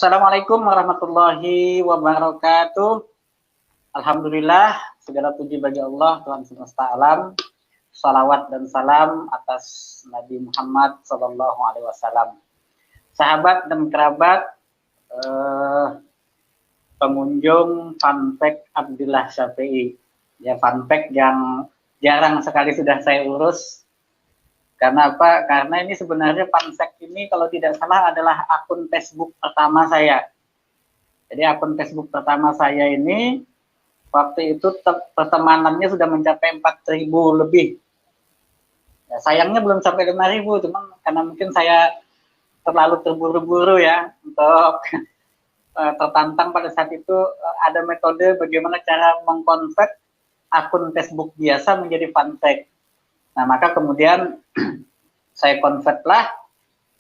Assalamualaikum warahmatullahi wabarakatuh. Alhamdulillah, segala puji bagi Allah, Tuhan semesta alam. Salawat dan salam atas Nabi Muhammad SAW. Sahabat dan kerabat, pengunjung Funfact Abdillah Syafi'i. Ya, Funfact yang jarang sekali sudah saya urus. Karena apa? Karena ini sebenarnya Funfact ini kalau tidak salah adalah akun Facebook pertama saya. Jadi akun Facebook pertama saya ini waktu itu pertemanannya sudah mencapai 4.000 lebih. Ya, sayangnya belum sampai 5.000, cuman karena mungkin saya terlalu terburu-buru ya untuk tertantang pada saat itu. Ada metode bagaimana cara mengkonvert akun Facebook biasa menjadi Funfact. Nah, maka kemudian saya convert lah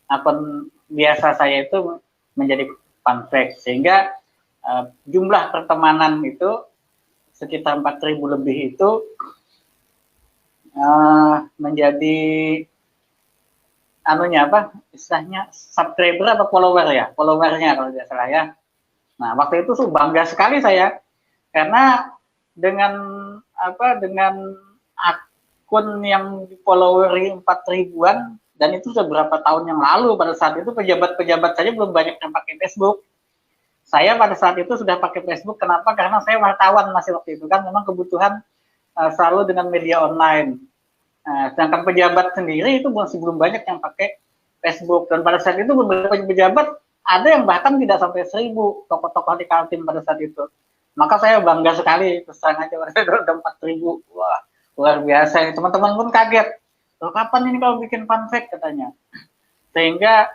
akun biasa saya itu menjadi Funfact, sehingga jumlah pertemanan itu sekitar 4.000 lebih itu menjadi istilahnya subscriber atau follower ya, followernya kalau tidak salah ya. Nah, waktu itu bangga sekali saya karena dengan akun yang followeri 4.000-an, dan itu sudah berapa tahun yang lalu. Pada saat itu pejabat-pejabat saja belum banyak yang pakai Facebook. Saya pada saat itu sudah pakai Facebook. Kenapa? Karena saya wartawan masih waktu itu kan, memang kebutuhan selalu dengan media online. Sedangkan pejabat sendiri itu masih belum banyak yang pakai Facebook. Dan pada saat itu beberapa pejabat ada yang bahkan tidak sampai 1.000 tokoh-tokoh di Kaltim pada saat itu. Maka saya bangga sekali, terus terang aja udah 4.000. Wah, luar biasa. Teman-teman pun kaget. Loh, kapan ini kalau bikin Funfact katanya. Sehingga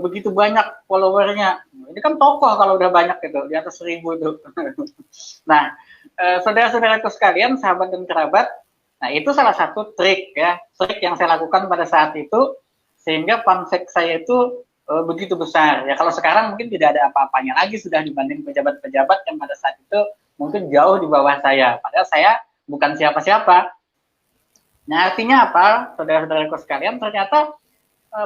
begitu banyak followernya. Ini kan tokoh kalau udah banyak gitu, di atas 1.000 itu. Nah, saudara-saudaraku sekalian, sahabat dan kerabat, nah itu salah satu trik ya, trik yang saya lakukan pada saat itu, sehingga Funfact saya itu begitu besar. Ya kalau sekarang mungkin tidak ada apa-apanya lagi sudah dibanding pejabat-pejabat yang pada saat itu mungkin jauh di bawah saya. Padahal saya bukan siapa-siapa. Nah, artinya apa, saudara-saudaraku sekalian? Ternyata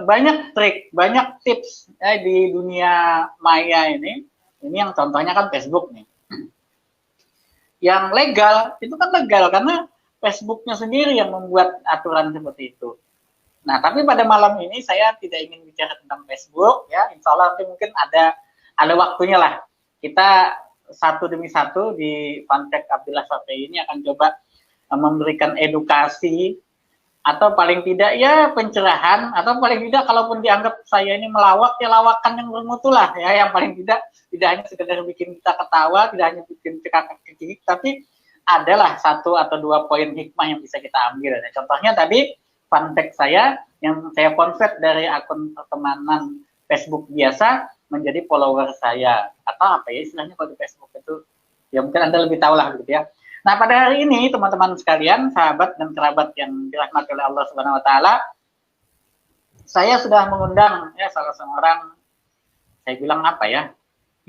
banyak trik, banyak tips ya, di dunia maya ini. Ini yang contohnya kan Facebook nih. Yang legal, itu kan legal karena Facebooknya sendiri yang membuat aturan seperti itu. Nah, tapi pada malam ini saya tidak ingin bicara tentang Facebook ya. Insya Allah nanti mungkin ada waktunya lah. Kita satu demi satu di Funfact Abdillah Syafi'i ini akan coba memberikan edukasi atau paling tidak ya pencerahan, atau paling tidak kalaupun dianggap saya ini melawak ya lawakan yang bermutu lah ya, yang paling tidak hanya sekedar bikin kita ketawa, tidak hanya bikin cekak-cekik, tapi adalah 1 atau 2 poin hikmah yang bisa kita ambil. Nah, contohnya tadi Funfact saya yang saya convert dari akun pertemanan Facebook biasa menjadi follower saya, atau apa ya istilahnya kalau di Facebook itu, ya mungkin Anda lebih tahu lah gitu ya. Nah, pada hari ini teman-teman sekalian, sahabat dan kerabat yang dirahmati oleh Allah Subhanahu wa taala, saya sudah mengundang ya salah seorang, saya bilang apa ya,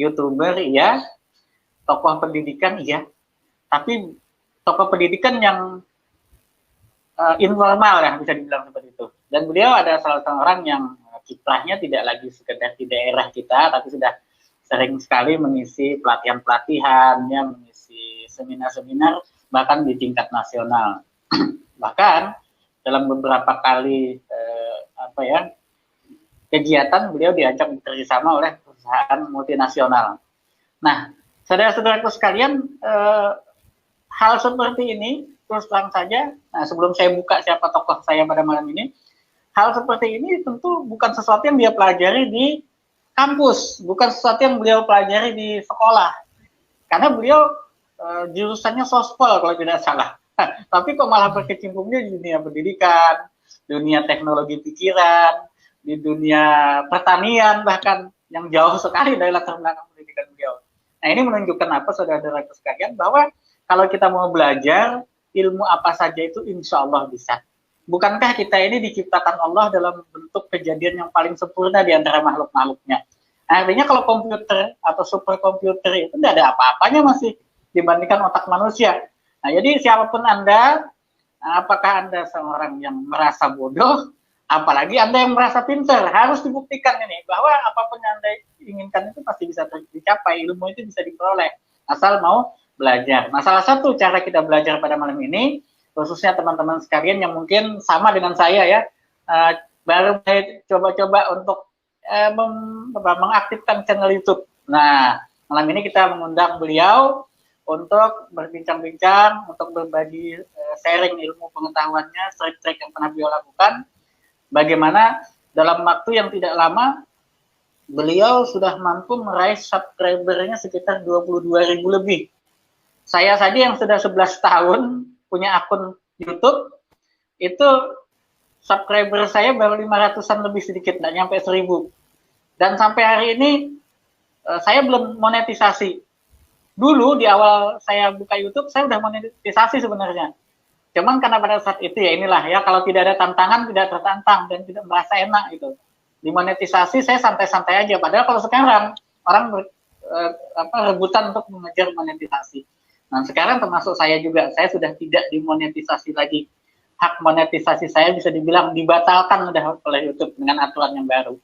YouTuber iya, tokoh pendidikan iya, tapi tokoh pendidikan yang informal ya bisa dibilang seperti itu. Dan beliau ada salah seorang yang kiprahnya tidak lagi sekedar di daerah kita, tapi sudah sering sekali mengisi pelatihan-pelatihan, ya, mengisi seminar-seminar bahkan di tingkat nasional. Bahkan dalam beberapa kali kegiatan beliau diajak bekerjasama oleh perusahaan multinasional. Nah, saudara-saudaraku sekalian, hal seperti ini terus terang saja. Nah, sebelum saya buka siapa tokoh saya pada malam ini, hal seperti ini tentu bukan sesuatu yang dia pelajari di kampus, bukan sesuatu yang beliau pelajari di sekolah. Karena beliau jurusannya sospol kalau tidak salah. Tapi kok malah berkecimpungnya di dunia pendidikan, dunia teknologi pikiran, di dunia pertanian, bahkan yang jauh sekali dari latar belakang pendidikan beliau. Nah, ini menunjukkan apa, saudara-saudara sekalian, bahwa kalau kita mau belajar ilmu apa saja itu insya Allah bisa. Bukankah kita ini diciptakan Allah dalam bentuk kejadian yang paling sempurna di antara makhluk-makhluknya? Artinya kalau komputer atau superkomputer itu tidak ada apa-apanya masih dibandingkan otak manusia. Nah, jadi siapapun Anda, apakah Anda seorang yang merasa bodoh Apalagi Anda yang merasa pintar, harus dibuktikan ini bahwa apapun yang Anda inginkan itu pasti bisa dicapai, ilmu itu bisa diperoleh asal mau belajar. Nah, salah satu cara kita belajar pada malam ini, khususnya teman-teman sekalian yang mungkin sama dengan saya ya, baru coba-coba untuk mengaktifkan channel YouTube. Nah, malam ini kita mengundang beliau untuk berbincang-bincang, untuk berbagi sharing ilmu pengetahuannya, trik-trik yang pernah beliau lakukan. Bagaimana dalam waktu yang tidak lama beliau sudah mampu meraih subscribernya sekitar 22.000 lebih. Saya saja yang sudah 11 tahun punya akun YouTube, itu subscriber saya baru 500-an lebih sedikit, nggak nyampe 1.000. Dan sampai hari ini saya belum monetisasi. Dulu di awal saya buka YouTube, saya udah monetisasi sebenarnya. Cuman karena pada saat itu ya inilah ya, kalau tidak ada tantangan tidak tertantang dan tidak merasa enak gitu. Di monetisasi saya santai-santai aja. Padahal kalau sekarang orang rebutan untuk mengejar monetisasi. Nah sekarang termasuk saya juga, saya sudah tidak dimonetisasi lagi. Hak monetisasi saya bisa dibilang dibatalkan udah oleh YouTube dengan aturan yang baru.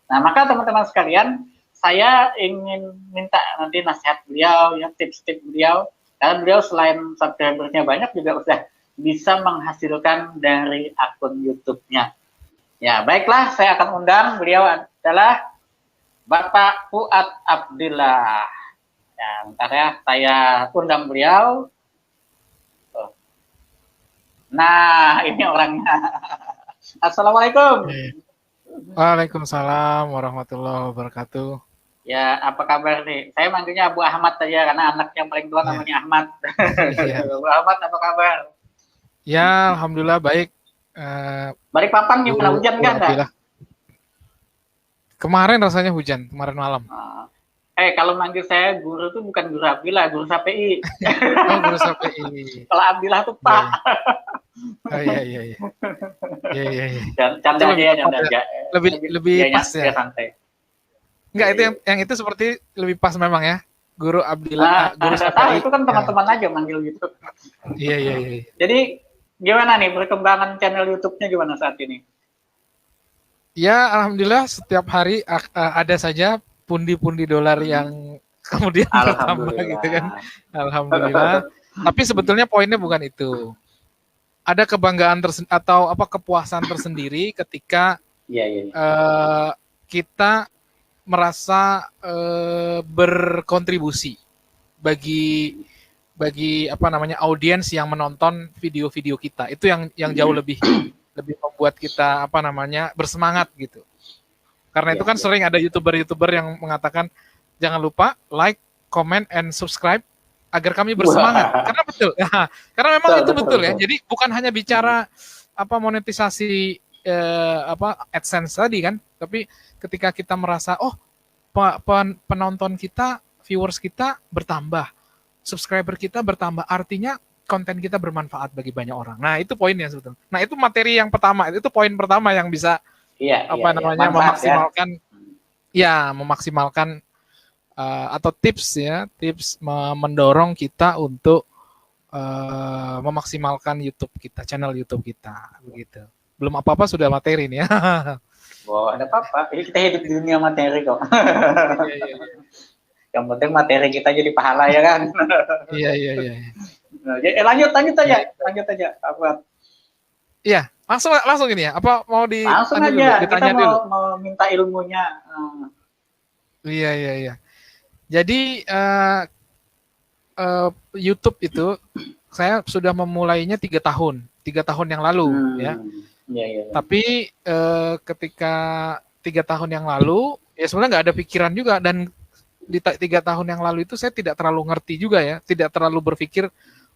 Nah maka teman-teman sekalian, saya ingin minta nanti nasihat beliau, ya tips-tips beliau. Karena beliau selain subscribernya banyak juga udah bisa menghasilkan dari akun YouTube-nya. Ya, baiklah, saya akan undang beliau adalah Bapak Fuad Abdillah. Ya, bentar ya, saya undang beliau. Nah, ini orangnya. Assalamualaikum. Waalaikumsalam warahmatullahi wabarakatuh. Ya, apa kabar nih? Saya manggilnya Abu Ahmad saja karena anak yang paling tua namanya Ahmad. Abu Ahmad, apa kabar? Ya, alhamdulillah baik. Balikpapan gimana, hujan kan? Kemarin rasanya hujan, kemarin malam. Kalau manggil saya guru tuh bukan guru Abdillah, guru SAPI. Oh, guru SAPI. Kalau Abdillah tuh Pak. Oh iya. Canda aja. Lebih pas ya. Santai. Enggak, itu yang itu seperti lebih pas memang ya. Guru Abdillah, guru SAPI. Itu kan teman-teman aja manggil gitu. Iya. Jadi gimana nih perkembangan channel YouTube-nya gimana saat ini? Ya, alhamdulillah setiap hari ada saja pundi-pundi dolar yang kemudian bertambah gitu kan. Alhamdulillah. Tapi sebetulnya poinnya bukan itu. Ada kebanggaan atau kepuasan tersendiri ketika kita merasa berkontribusi bagi audiens yang menonton video-video kita. Itu yang jauh lebih membuat kita bersemangat gitu. Karena itu kan sering ada YouTuber yang mengatakan jangan lupa like, comment, and subscribe agar kami bersemangat. Karena betul. Karena memang itu betul ya. Jadi bukan hanya bicara monetisasi AdSense tadi kan, tapi ketika kita merasa penonton kita, viewers kita bertambah, subscriber kita bertambah, artinya konten kita bermanfaat bagi banyak orang. Nah, itu poinnya sebetulnya. Nah, itu materi yang pertama, itu poin pertama yang bisa memaksimalkan atau tips mendorong kita untuk memaksimalkan YouTube kita, channel YouTube kita, begitu. Belum apa-apa sudah materi nih ya. Wow, ada apa-apa. Kita hidup di dunia materi kok. Iya. Yang penting materi kita jadi pahala ya kan. Iya. Lanjut aja. Apa? Iya, langsung ini ya. Apa mau langsung aja. Kita mau minta ilmunya. Iya. Jadi YouTube itu saya sudah memulainya 3 tahun yang lalu ya. Iya. Tapi ketika 3 tahun yang lalu ya sebenarnya nggak ada pikiran juga, dan di 3 tahun yang lalu itu saya tidak terlalu ngerti juga ya, tidak terlalu berpikir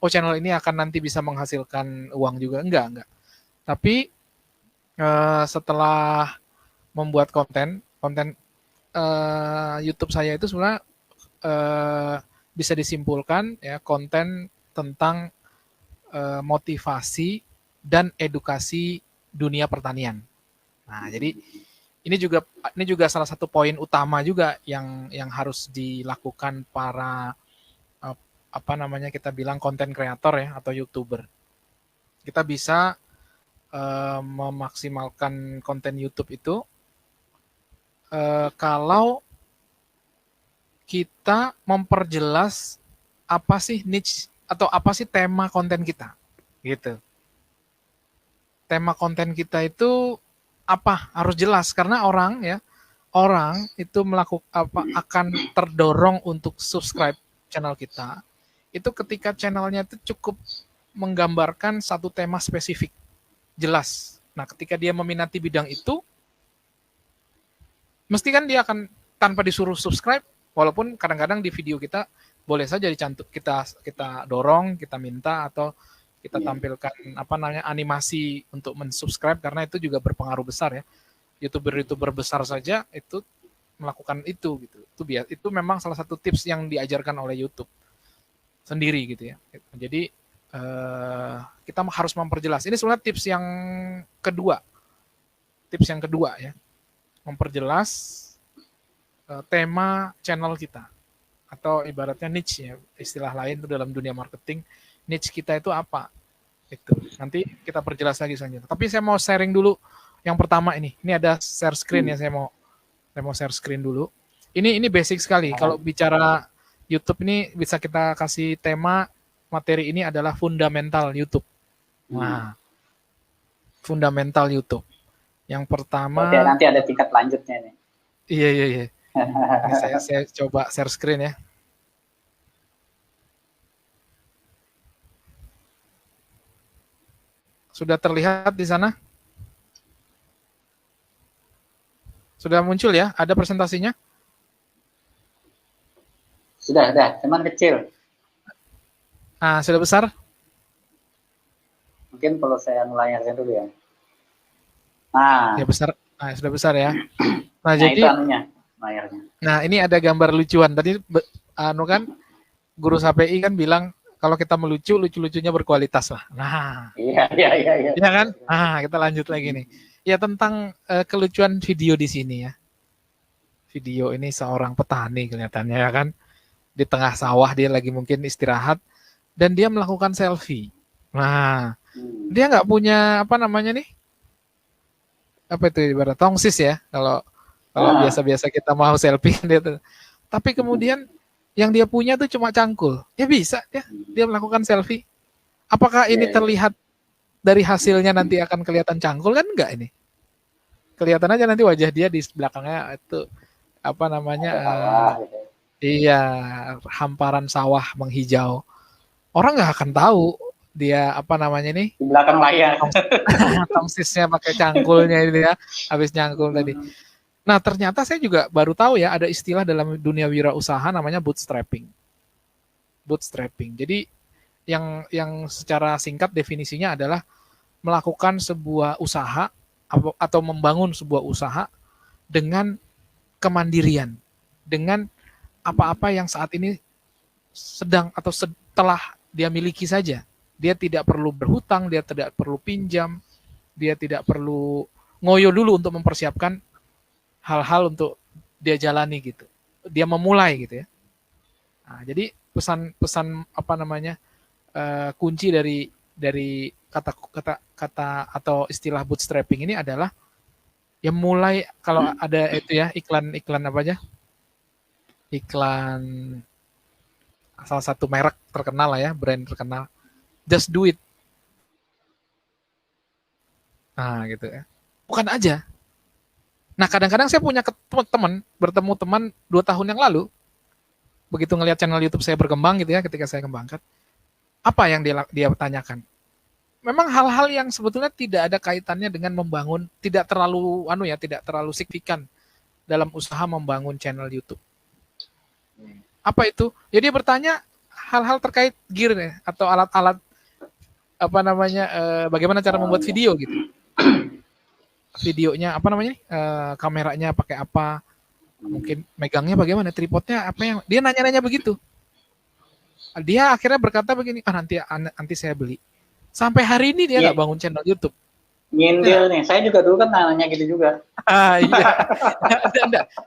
channel ini akan nanti bisa menghasilkan uang juga, enggak. Tapi setelah membuat konten YouTube saya itu sebenarnya bisa disimpulkan ya, konten tentang motivasi dan edukasi dunia pertanian. Nah, jadi ini juga salah satu poin utama juga yang harus dilakukan para kita bilang konten kreator ya atau YouTuber. Kita bisa memaksimalkan konten YouTube itu kalau kita memperjelas apa sih niche atau apa sih tema konten kita, gitu. Tema konten kita itu apa harus jelas karena orang itu akan terdorong untuk subscribe channel kita itu ketika channelnya itu cukup menggambarkan satu tema spesifik jelas. Nah, ketika dia meminati bidang itu, mesti kan dia akan tanpa disuruh subscribe, walaupun kadang-kadang di video kita boleh saja dicantum, kita dorong, kita minta atau kita tampilkan animasi untuk mensubscribe karena itu juga berpengaruh besar ya. YouTuber besar saja itu melakukan itu gitu. Itu memang salah satu tips yang diajarkan oleh YouTube sendiri gitu ya. Jadi kita harus memperjelas. Ini sebenarnya tips yang kedua. Tips yang kedua ya. Memperjelas tema channel kita atau ibaratnya niche ya, istilah lain itu dalam dunia marketing, niche kita itu apa? Itu. Nanti kita perjelas lagi selanjutnya. Tapi saya mau sharing dulu yang pertama ini. Ini ada share screen ya, saya mau share screen dulu. Ini basic sekali. Kalau bicara YouTube ini bisa kita kasih tema materi ini adalah fundamental YouTube. Nah, fundamental YouTube. Yang pertama. Oke, nanti ada tingkat lanjutnya nih. Iya. Ini saya coba share screen ya. Sudah terlihat di sana? Sudah muncul ya? Ada presentasinya? Sudah, cuman kecil. Ah, sudah besar? Mungkin perlu saya layarkan dulu ya. Nah, ya besar. Nah, sudah besar ya. Nah, jadi itu anunya, layarnya. Nah, ini ada gambar lucuan. Tadi kan guru HPI kan bilang kalau kita lucu-lucunya berkualitas lah. Nah. Iya. Iya kan? Nah, kita lanjut lagi nih. Ya tentang kelucuan video di sini ya. Video ini seorang petani kelihatannya ya kan. Di tengah sawah dia lagi mungkin istirahat dan dia melakukan selfie. Nah, dia nggak punya apa itu ibarat tongsis ya. Kalau biasa-biasa kita mau selfie kan dia tuh. Tapi kemudian yang dia punya tuh cuma cangkul. Ya bisa ya, dia melakukan selfie. Apakah ini terlihat dari hasilnya nanti akan kelihatan cangkul kan enggak ini? Kelihatan aja nanti wajah dia di belakangnya itu iya, hamparan sawah menghijau. Orang nggak akan tahu dia di belakang layar. Tongsisnya pakai cangkulnya itu ya, habis nyangkul tadi. Nah, ternyata saya juga baru tahu ya ada istilah dalam dunia wirausaha namanya bootstrapping. Jadi yang secara singkat definisinya adalah melakukan sebuah usaha atau membangun sebuah usaha dengan kemandirian, dengan apa-apa yang saat ini sedang atau setelah dia miliki saja. Dia tidak perlu berhutang, dia tidak perlu pinjam, dia tidak perlu ngoyo dulu untuk mempersiapkan hal-hal untuk dia jalani gitu. Dia memulai gitu ya. Nah, jadi pesan kunci dari kata atau istilah bootstrapping ini adalah ya mulai kalau ada itu ya iklan apa aja? Iklan salah satu merek terkenal lah ya, brand terkenal. Just do it. Nah, gitu ya. Bukan aja. Nah, kadang-kadang saya punya bertemu teman 2 tahun yang lalu, begitu ngelihat channel YouTube saya berkembang gitu ya, ketika saya kembangkan, apa yang dia tanyakan? Memang hal-hal yang sebetulnya tidak ada kaitannya dengan membangun, tidak terlalu signifikan dalam usaha membangun channel YouTube. Apa itu? Jadi dia bertanya hal-hal terkait gear ya, atau alat-alat bagaimana cara membuat video gitu. Videonya kameranya pakai apa, mungkin megangnya bagaimana, tripodnya apa yang dia nanya-nanya begitu. Dia akhirnya berkata begini, nanti saya beli. Sampai hari ini dia nggak bangun channel YouTube. Nyindir nih, saya juga dulu kan nanya gitu juga. Iya.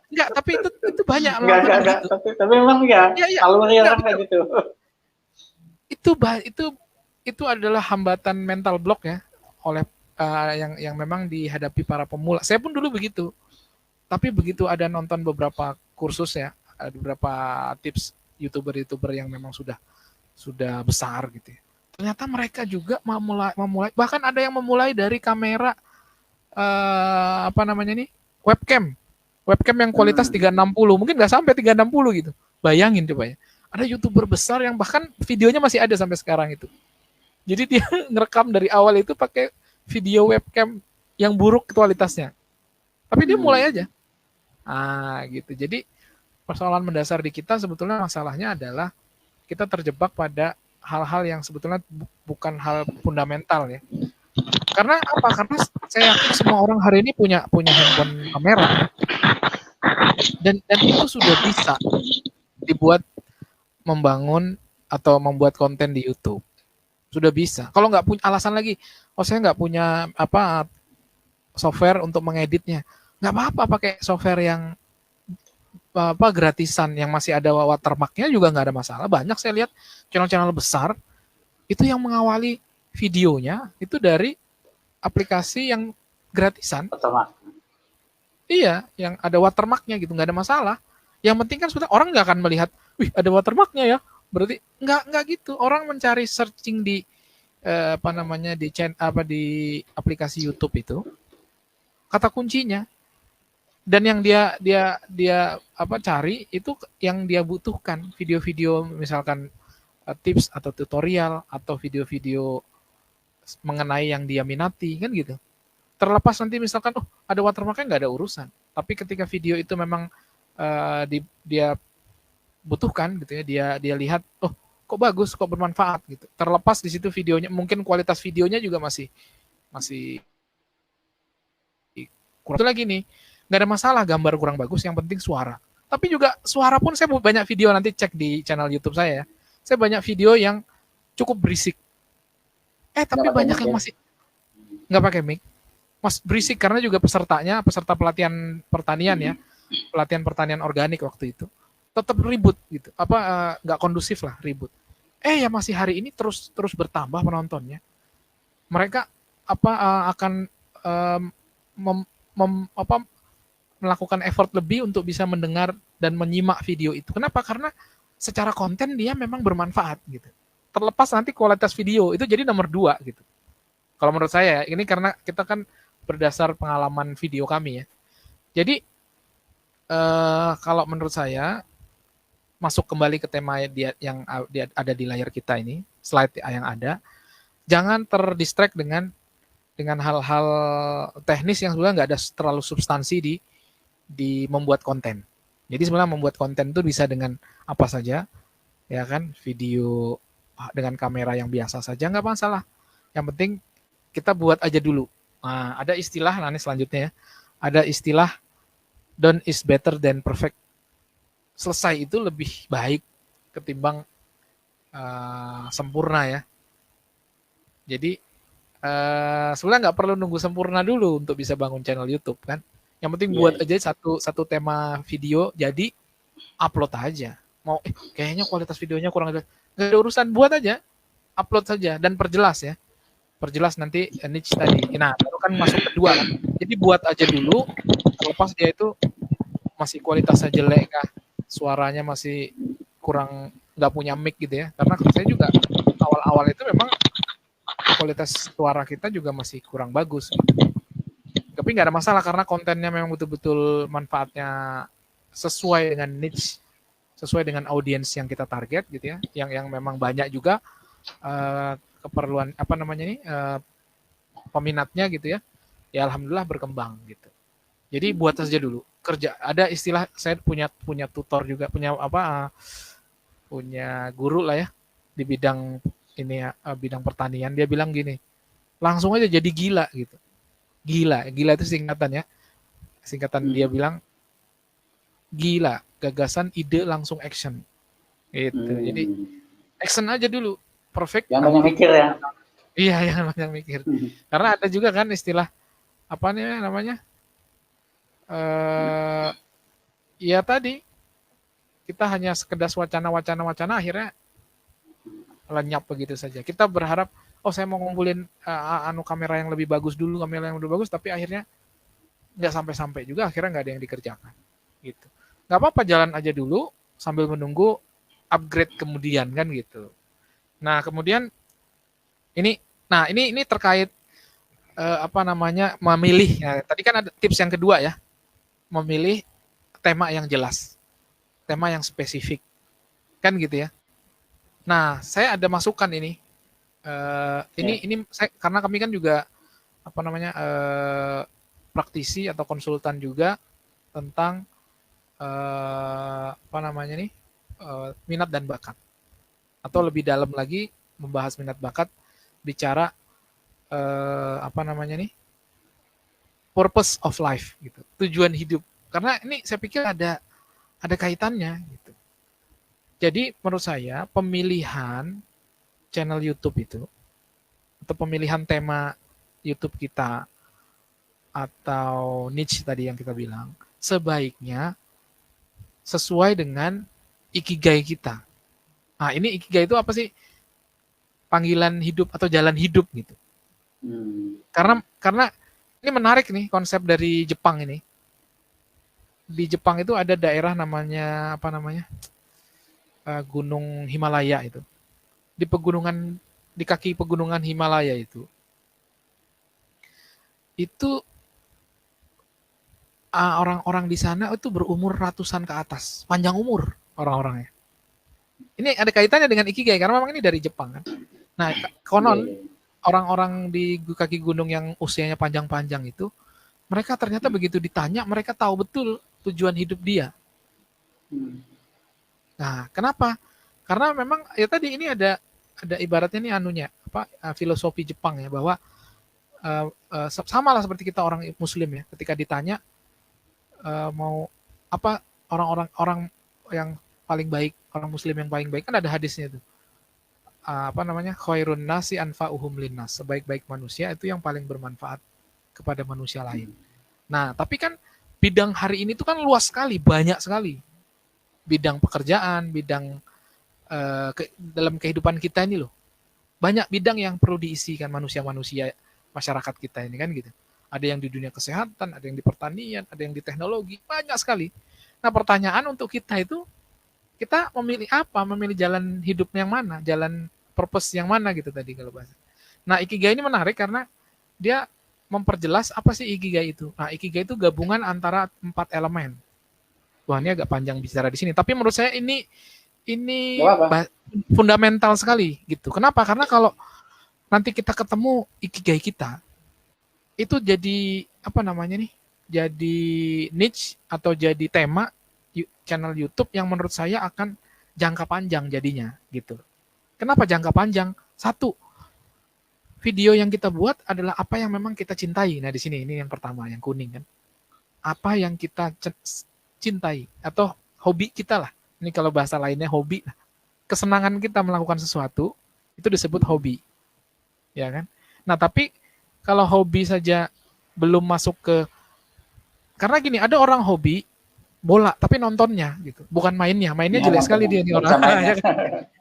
Enggak, tapi itu banyak. Enggak. Tapi memang alurnya orang kayak gitu. Itu adalah hambatan mental block ya oleh yang memang dihadapi para pemula. Saya pun dulu begitu. Tapi begitu ada nonton beberapa kursus ya, ada beberapa tips YouTuber yang memang sudah besar gitu ya. Ternyata mereka juga memulai bahkan ada yang memulai dari kamera apa namanya nih? Webcam. Webcam yang kualitas 360, mungkin nggak sampai 360 gitu. Bayangin coba ya. Ada YouTuber besar yang bahkan videonya masih ada sampai sekarang itu. Jadi dia ngerekam dari awal itu pakai video webcam yang buruk kualitasnya. Tapi dia mulai aja. Gitu. Jadi persoalan mendasar di kita sebetulnya masalahnya adalah kita terjebak pada hal-hal yang sebetulnya bukan hal fundamental ya. Karena apa? Karena saya yakin semua orang hari ini punya handphone kamera dan itu sudah bisa dibuat membangun atau membuat konten di YouTube. Sudah bisa. Kalau nggak punya alasan lagi, saya nggak punya software untuk mengeditnya, nggak apa-apa pakai software yang gratisan yang masih ada watermarknya juga nggak ada masalah. Banyak saya lihat channel-channel besar itu yang mengawali videonya itu dari aplikasi yang gratisan. Iya, yang ada watermarknya gitu, nggak ada masalah. Yang penting kan sudah orang nggak akan melihat, wih ada watermarknya ya, berarti nggak gitu. Orang mencari searching di di aplikasi YouTube itu kata kuncinya, dan yang dia cari itu yang dia butuhkan, video-video misalkan tips atau tutorial atau video-video mengenai yang dia minati kan gitu. Terlepas nanti misalkan ada watermarknya nggak ada urusan, tapi ketika video itu memang dia butuhkan gitu ya, dia lihat kok bagus, kok bermanfaat gitu. Terlepas di situ videonya, mungkin kualitas videonya juga masih kurang. Itu lagi nih, nggak ada masalah gambar kurang bagus, yang penting suara. Tapi juga suara pun saya banyak video, nanti cek di channel YouTube saya ya. Saya banyak video yang cukup berisik. Tapi banyak yang masih nggak pakai mic. Mas berisik karena juga peserta pelatihan pertanian ya, pelatihan pertanian organik waktu itu tetap ribut gitu, nggak kondusif lah, ribut. Ya masih hari ini terus bertambah penontonnya. Mereka akan melakukan effort lebih untuk bisa mendengar dan menyimak video itu. Kenapa? Karena secara konten dia memang bermanfaat gitu. Terlepas nanti kualitas video itu jadi nomor 2 gitu. Kalau menurut saya ini karena kita kan berdasar pengalaman video kami ya. Jadi kalau menurut saya masuk kembali ke tema yang ada di layar kita ini, slide yang ada, jangan terdistract dengan hal-hal teknis yang sebenarnya nggak ada terlalu substansi di membuat konten. Jadi sebenarnya membuat konten itu bisa dengan apa saja, ya kan, video dengan kamera yang biasa saja nggak masalah. Yang penting kita buat aja dulu. Nah, ada istilah nanti selanjutnya ya. Ada istilah done is better than perfect. Selesai itu lebih baik ketimbang sempurna ya. Jadi sebenarnya nggak perlu nunggu sempurna dulu untuk bisa bangun channel YouTube kan. Yang penting buat aja satu tema video, jadi upload aja. Mau kayaknya kualitas videonya kurang, nggak ada urusan, buat aja, upload saja dan perjelas ya. Perjelas nanti niche tadi. Nah, baru kan masuk kedua kan. Jadi buat aja dulu, terlepas dia itu masih kualitasnya jelek kah, suaranya masih kurang, nggak punya mic gitu ya. Karena saya juga awal-awal itu memang kualitas suara kita juga masih kurang bagus gitu. Tapi nggak ada masalah karena kontennya memang betul-betul manfaatnya sesuai dengan niche, sesuai dengan audiens yang kita target gitu ya, yang memang banyak juga keperluan peminatnya gitu ya. Ya alhamdulillah berkembang gitu. Jadi buat saja dulu, kerja. Ada istilah, saya punya tutor juga, punya guru lah ya di bidang ini ya, bidang pertanian. Dia bilang gini, langsung aja jadi gila gitu. Gila itu singkatan ya. Singkatan dia bilang gila, gagasan, ide, langsung action. Gitu. Jadi action aja dulu. Perfect. Yang banyak mikir ya. Iya, yang banyak mikir. Karena ada juga kan istilah apa nih namanya? Ya tadi kita hanya sekedar wacana akhirnya lenyap begitu saja. Kita berharap oh saya mau ngumpulin kamera yang lebih bagus dulu, kamera yang lebih bagus, tapi akhirnya nggak sampai-sampai juga, akhirnya nggak ada yang dikerjakan gitu. Nggak apa-apa, jalan aja dulu sambil menunggu upgrade kemudian kan gitu. Nah kemudian ini terkait memilih. Nah, tadi kan ada tips yang kedua ya, memilih tema yang jelas, tema yang spesifik kan gitu ya. Nah saya ada masukan ini. Ini saya, karena kami kan juga praktisi atau konsultan juga tentang minat dan bakat, atau lebih dalam lagi membahas minat bakat, bicara purpose of life gitu, tujuan hidup, karena ini saya pikir ada kaitannya gitu. Jadi menurut saya pemilihan channel YouTube itu atau pemilihan tema YouTube kita atau niche tadi yang kita bilang, sebaiknya sesuai dengan ikigai kita. Nah, ini ikigai itu apa sih? Panggilan hidup atau jalan hidup gitu. Karena ini menarik nih konsep dari Jepang ini. Di Jepang itu ada daerah namanya Gunung Himalaya itu. Di kaki pegunungan Himalaya itu orang-orang di sana itu berumur ratusan ke atas, panjang umur orang-orangnya. Ini ada kaitannya dengan ikigai karena memang ini dari Jepang kan. Nah, konon orang-orang di kaki gunung yang usianya panjang-panjang itu, mereka ternyata begitu ditanya, mereka tahu betul tujuan hidup dia. Nah, kenapa? Karena memang ya tadi ini ada ibaratnya nih filosofi Jepang ya, bahwa sama lah seperti kita orang Muslim ya, ketika ditanya mau apa orang yang paling baik, orang Muslim yang paling baik, kan ada hadisnya tuh. Khairun nasi anfa'uhum linnas, sebaik-baik manusia itu yang paling bermanfaat kepada manusia lain. Nah, tapi kan bidang hari ini tuh kan luas sekali, banyak sekali. Bidang pekerjaan, bidang dalam kehidupan kita ini loh. Banyak bidang yang perlu diisi kan manusia-manusia masyarakat kita ini kan gitu. Ada yang di dunia kesehatan, ada yang di pertanian, ada yang di teknologi, banyak sekali. Nah, pertanyaan untuk kita itu, kita memilih apa? Memilih jalan hidup yang mana? Jalan purpose yang mana gitu tadi kalau bahasa. Nah, ikigai ini menarik karena dia memperjelas apa sih ikigai itu. Nah, ikigai itu gabungan antara 4 elemen. Wah, ini agak panjang bicara di sini, tapi menurut saya ini fundamental sekali gitu. Kenapa? Karena kalau nanti kita ketemu ikigai kita, itu jadi jadi niche atau jadi tema channel YouTube yang menurut saya akan jangka panjang jadinya gitu. Kenapa jangka panjang? Satu, video yang kita buat adalah apa yang memang kita cintai. Nah, di sini ini yang pertama, yang kuning kan. Apa yang kita cintai atau hobi kita lah. Ini kalau bahasa lainnya hobi. Kesenangan kita melakukan sesuatu itu disebut hobi. Ya kan? Nah, tapi kalau hobi saja belum masuk ke, karena gini, ada orang hobi bola tapi nontonnya gitu, bukan mainnya jelek sekali dia nih orang,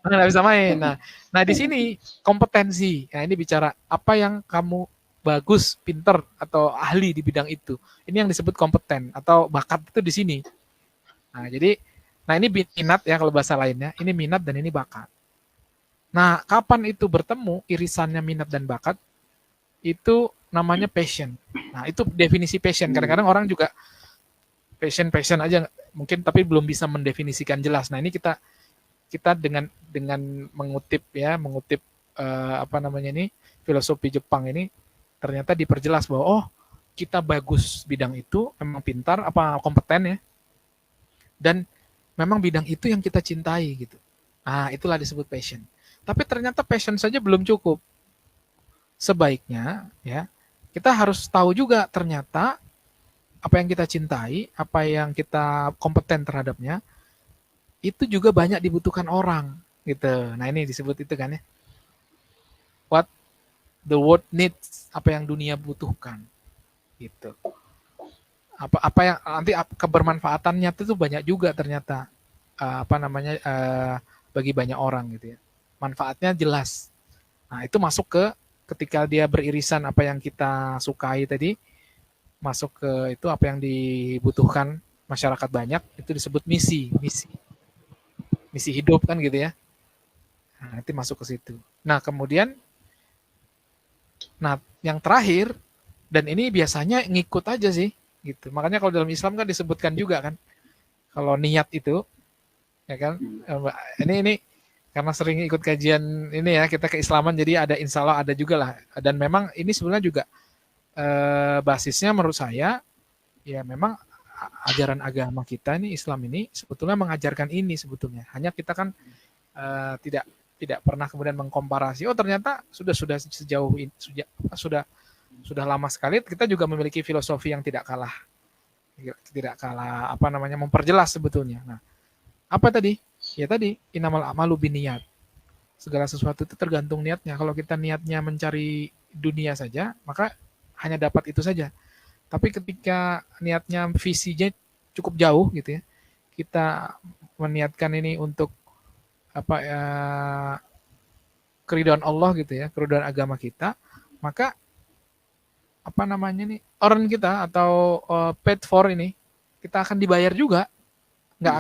nggak bisa main. Nah di sini kompetensi. Nah, ini bicara apa yang kamu bagus, pinter atau ahli di bidang itu. Ini yang disebut kompeten atau bakat itu di sini. Nah jadi, ini minat ya kalau bahasa lainnya. Ini minat dan ini bakat. Nah, kapan itu bertemu irisannya minat dan bakat? Itu namanya passion. Nah, itu definisi passion. Kadang-kadang orang juga passion aja mungkin, tapi belum bisa mendefinisikan jelas. Nah, ini kita dengan mengutip filosofi Jepang ini, ternyata diperjelas bahwa kita bagus bidang itu, memang pintar, kompeten ya, dan memang bidang itu yang kita cintai gitu. Nah, itulah disebut passion. Tapi ternyata passion saja belum cukup. Sebaiknya ya, kita harus tahu juga ternyata apa yang kita cintai, apa yang kita kompeten terhadapnya, itu juga banyak dibutuhkan orang gitu. Nah, ini disebut itu kan ya, what the world needs, apa yang dunia butuhkan gitu. Apa yang nanti kebermanfaatannya itu banyak juga ternyata, bagi banyak orang gitu ya. Manfaatnya jelas. Nah, itu masuk ke ketika dia beririsan apa yang kita sukai tadi, masuk ke itu apa yang dibutuhkan masyarakat banyak, itu disebut misi hidup kan gitu ya. Nah, nanti masuk ke situ. Nah, kemudian, yang terakhir, dan ini biasanya ngikut aja sih, gitu. Makanya kalau dalam Islam kan disebutkan juga kan, kalau niat itu, ya kan, ini karena sering ikut kajian ini ya, kita keislaman, jadi ada insya Allah ada juga lah. Dan memang ini sebenarnya juga basisnya menurut saya, ya memang ajaran agama kita ini, Islam ini sebetulnya mengajarkan ini sebetulnya. Hanya kita kan tidak pernah kemudian mengkomparasi. Oh ternyata sudah sejauh ini, sudah lama sekali kita juga memiliki filosofi yang tidak kalah memperjelas sebetulnya. Nah, apa tadi? Ya tadi, innamal a'malu binniyat. Segala sesuatu itu tergantung niatnya. Kalau kita niatnya mencari dunia saja, maka hanya dapat itu saja. Tapi ketika niatnya visinya cukup jauh gitu ya, kita meniatkan ini untuk keridhaan Allah gitu ya, keridhaan agama kita, maka orang kita atau paid for ini, kita akan dibayar juga, nggak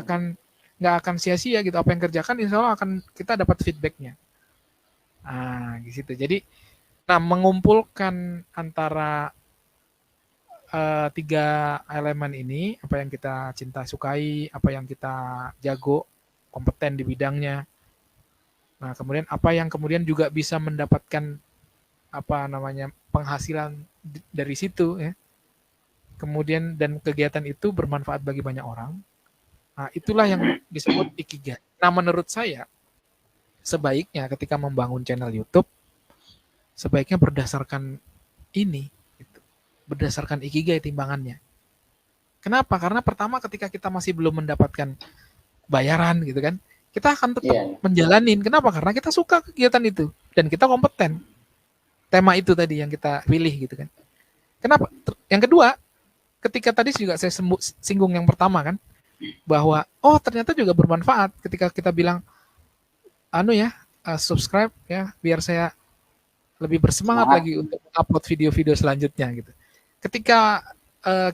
akan sia-sia gitu. Apa yang kerjakan insya Allah akan kita dapat feedbacknya. Nah gitu. Jadi mengumpulkan antara tiga elemen ini, apa yang kita cinta sukai, apa yang kita jago, kompeten di bidangnya. Nah kemudian apa yang kemudian juga bisa mendapatkan penghasilan dari situ ya. Kemudian dan kegiatan itu bermanfaat bagi banyak orang. Nah, itulah yang disebut ikigai. Nah, menurut saya sebaiknya ketika membangun channel YouTube sebaiknya berdasarkan ini gitu. Berdasarkan ikigai timbangannya. Kenapa? Karena pertama ketika kita masih belum mendapatkan bayaran gitu kan, kita akan tetap menjalanin. Kenapa? Karena kita suka kegiatan itu dan kita kompeten. Tema itu tadi yang kita pilih gitu kan. Kenapa? Yang kedua, ketika tadi juga saya singgung yang pertama kan, bahwa ternyata juga bermanfaat ketika kita bilang subscribe ya biar saya lebih bersemangat lagi untuk upload video-video selanjutnya gitu. Ketika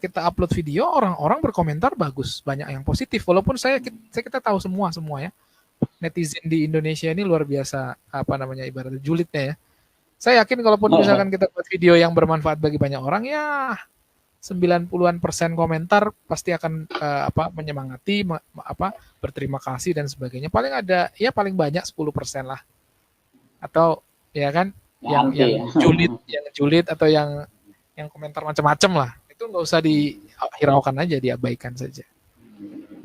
kita upload video, orang-orang berkomentar bagus, banyak yang positif, walaupun kita tahu semua ya, netizen di Indonesia ini luar biasa ibaratnya julidnya ya. Saya yakin kalaupun misalkan kita buat video yang bermanfaat bagi banyak orang, ya 90% komentar pasti akan menyemangati, berterima kasih dan sebagainya. Paling ada ya paling banyak 10% lah. Atau ya kan yang julid atau yang komentar macam-macam lah. Itu nggak usah dihiraukan aja, diabaikan saja.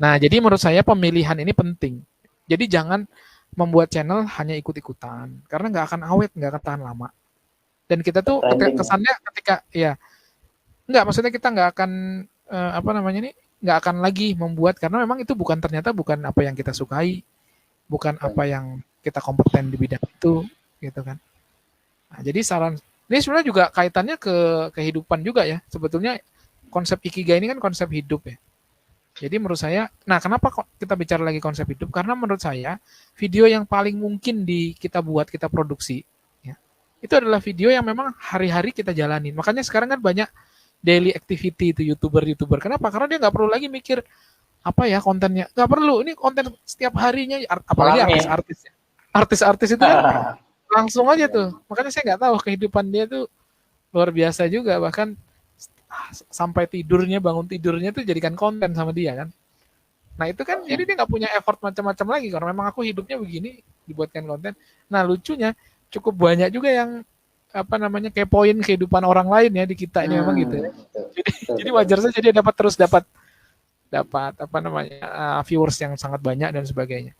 Nah, jadi menurut saya pemilihan ini penting. Jadi jangan membuat channel hanya ikut-ikutan karena nggak akan awet, nggak akan tahan lama. Dan kita tuh kesannya ketika nggak, maksudnya kita nggak akan nggak akan lagi membuat karena memang itu ternyata bukan apa yang kita sukai, bukan apa yang kita kompeten di bidang itu, gitu kan. Nah, jadi ini sebenarnya juga kaitannya ke kehidupan juga ya. Sebetulnya konsep ikigai ini kan konsep hidup ya. Jadi menurut saya, kenapa kita bicara lagi konsep hidup? Karena menurut saya video yang paling mungkin kita produksi, ya, itu adalah video yang memang hari-hari kita jalani. Makanya sekarang kan banyak daily activity itu YouTuber. Kenapa? Karena dia nggak perlu lagi mikir kontennya. Nggak perlu. Ini konten setiap harinya, apalagi artis-artis itu kan langsung aja tuh. Makanya saya nggak tahu kehidupan dia tuh luar biasa juga. Bahkan sampai bangun tidurnya tuh jadikan konten sama dia kan. Nah itu kan jadi dia nggak punya effort macam-macam lagi karena memang aku hidupnya begini, dibuatkan konten. Nah lucunya cukup banyak juga yang kepoin kehidupan orang lain ya di kita ini memang gitu ya. Jadi wajar saja dia dapat viewers yang sangat banyak dan sebagainya.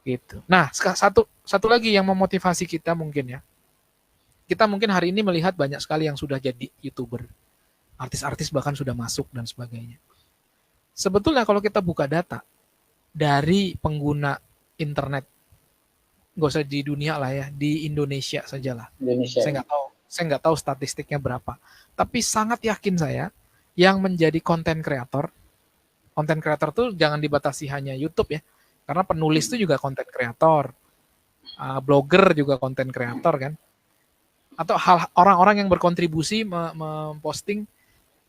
Gitu. Nah, satu lagi yang memotivasi kita mungkin ya. Kita mungkin hari ini melihat banyak sekali yang sudah jadi YouTuber. Artis-artis bahkan sudah masuk dan sebagainya. Sebetulnya kalau kita buka data dari pengguna internet, nggak usah di dunia lah ya, di Indonesia sajalah. Saya nggak tahu statistiknya berapa. Tapi sangat yakin saya yang menjadi konten kreator tuh jangan dibatasi hanya YouTube ya, karena penulis itu juga konten kreator. blogger juga konten kreator kan, atau orang-orang yang berkontribusi memposting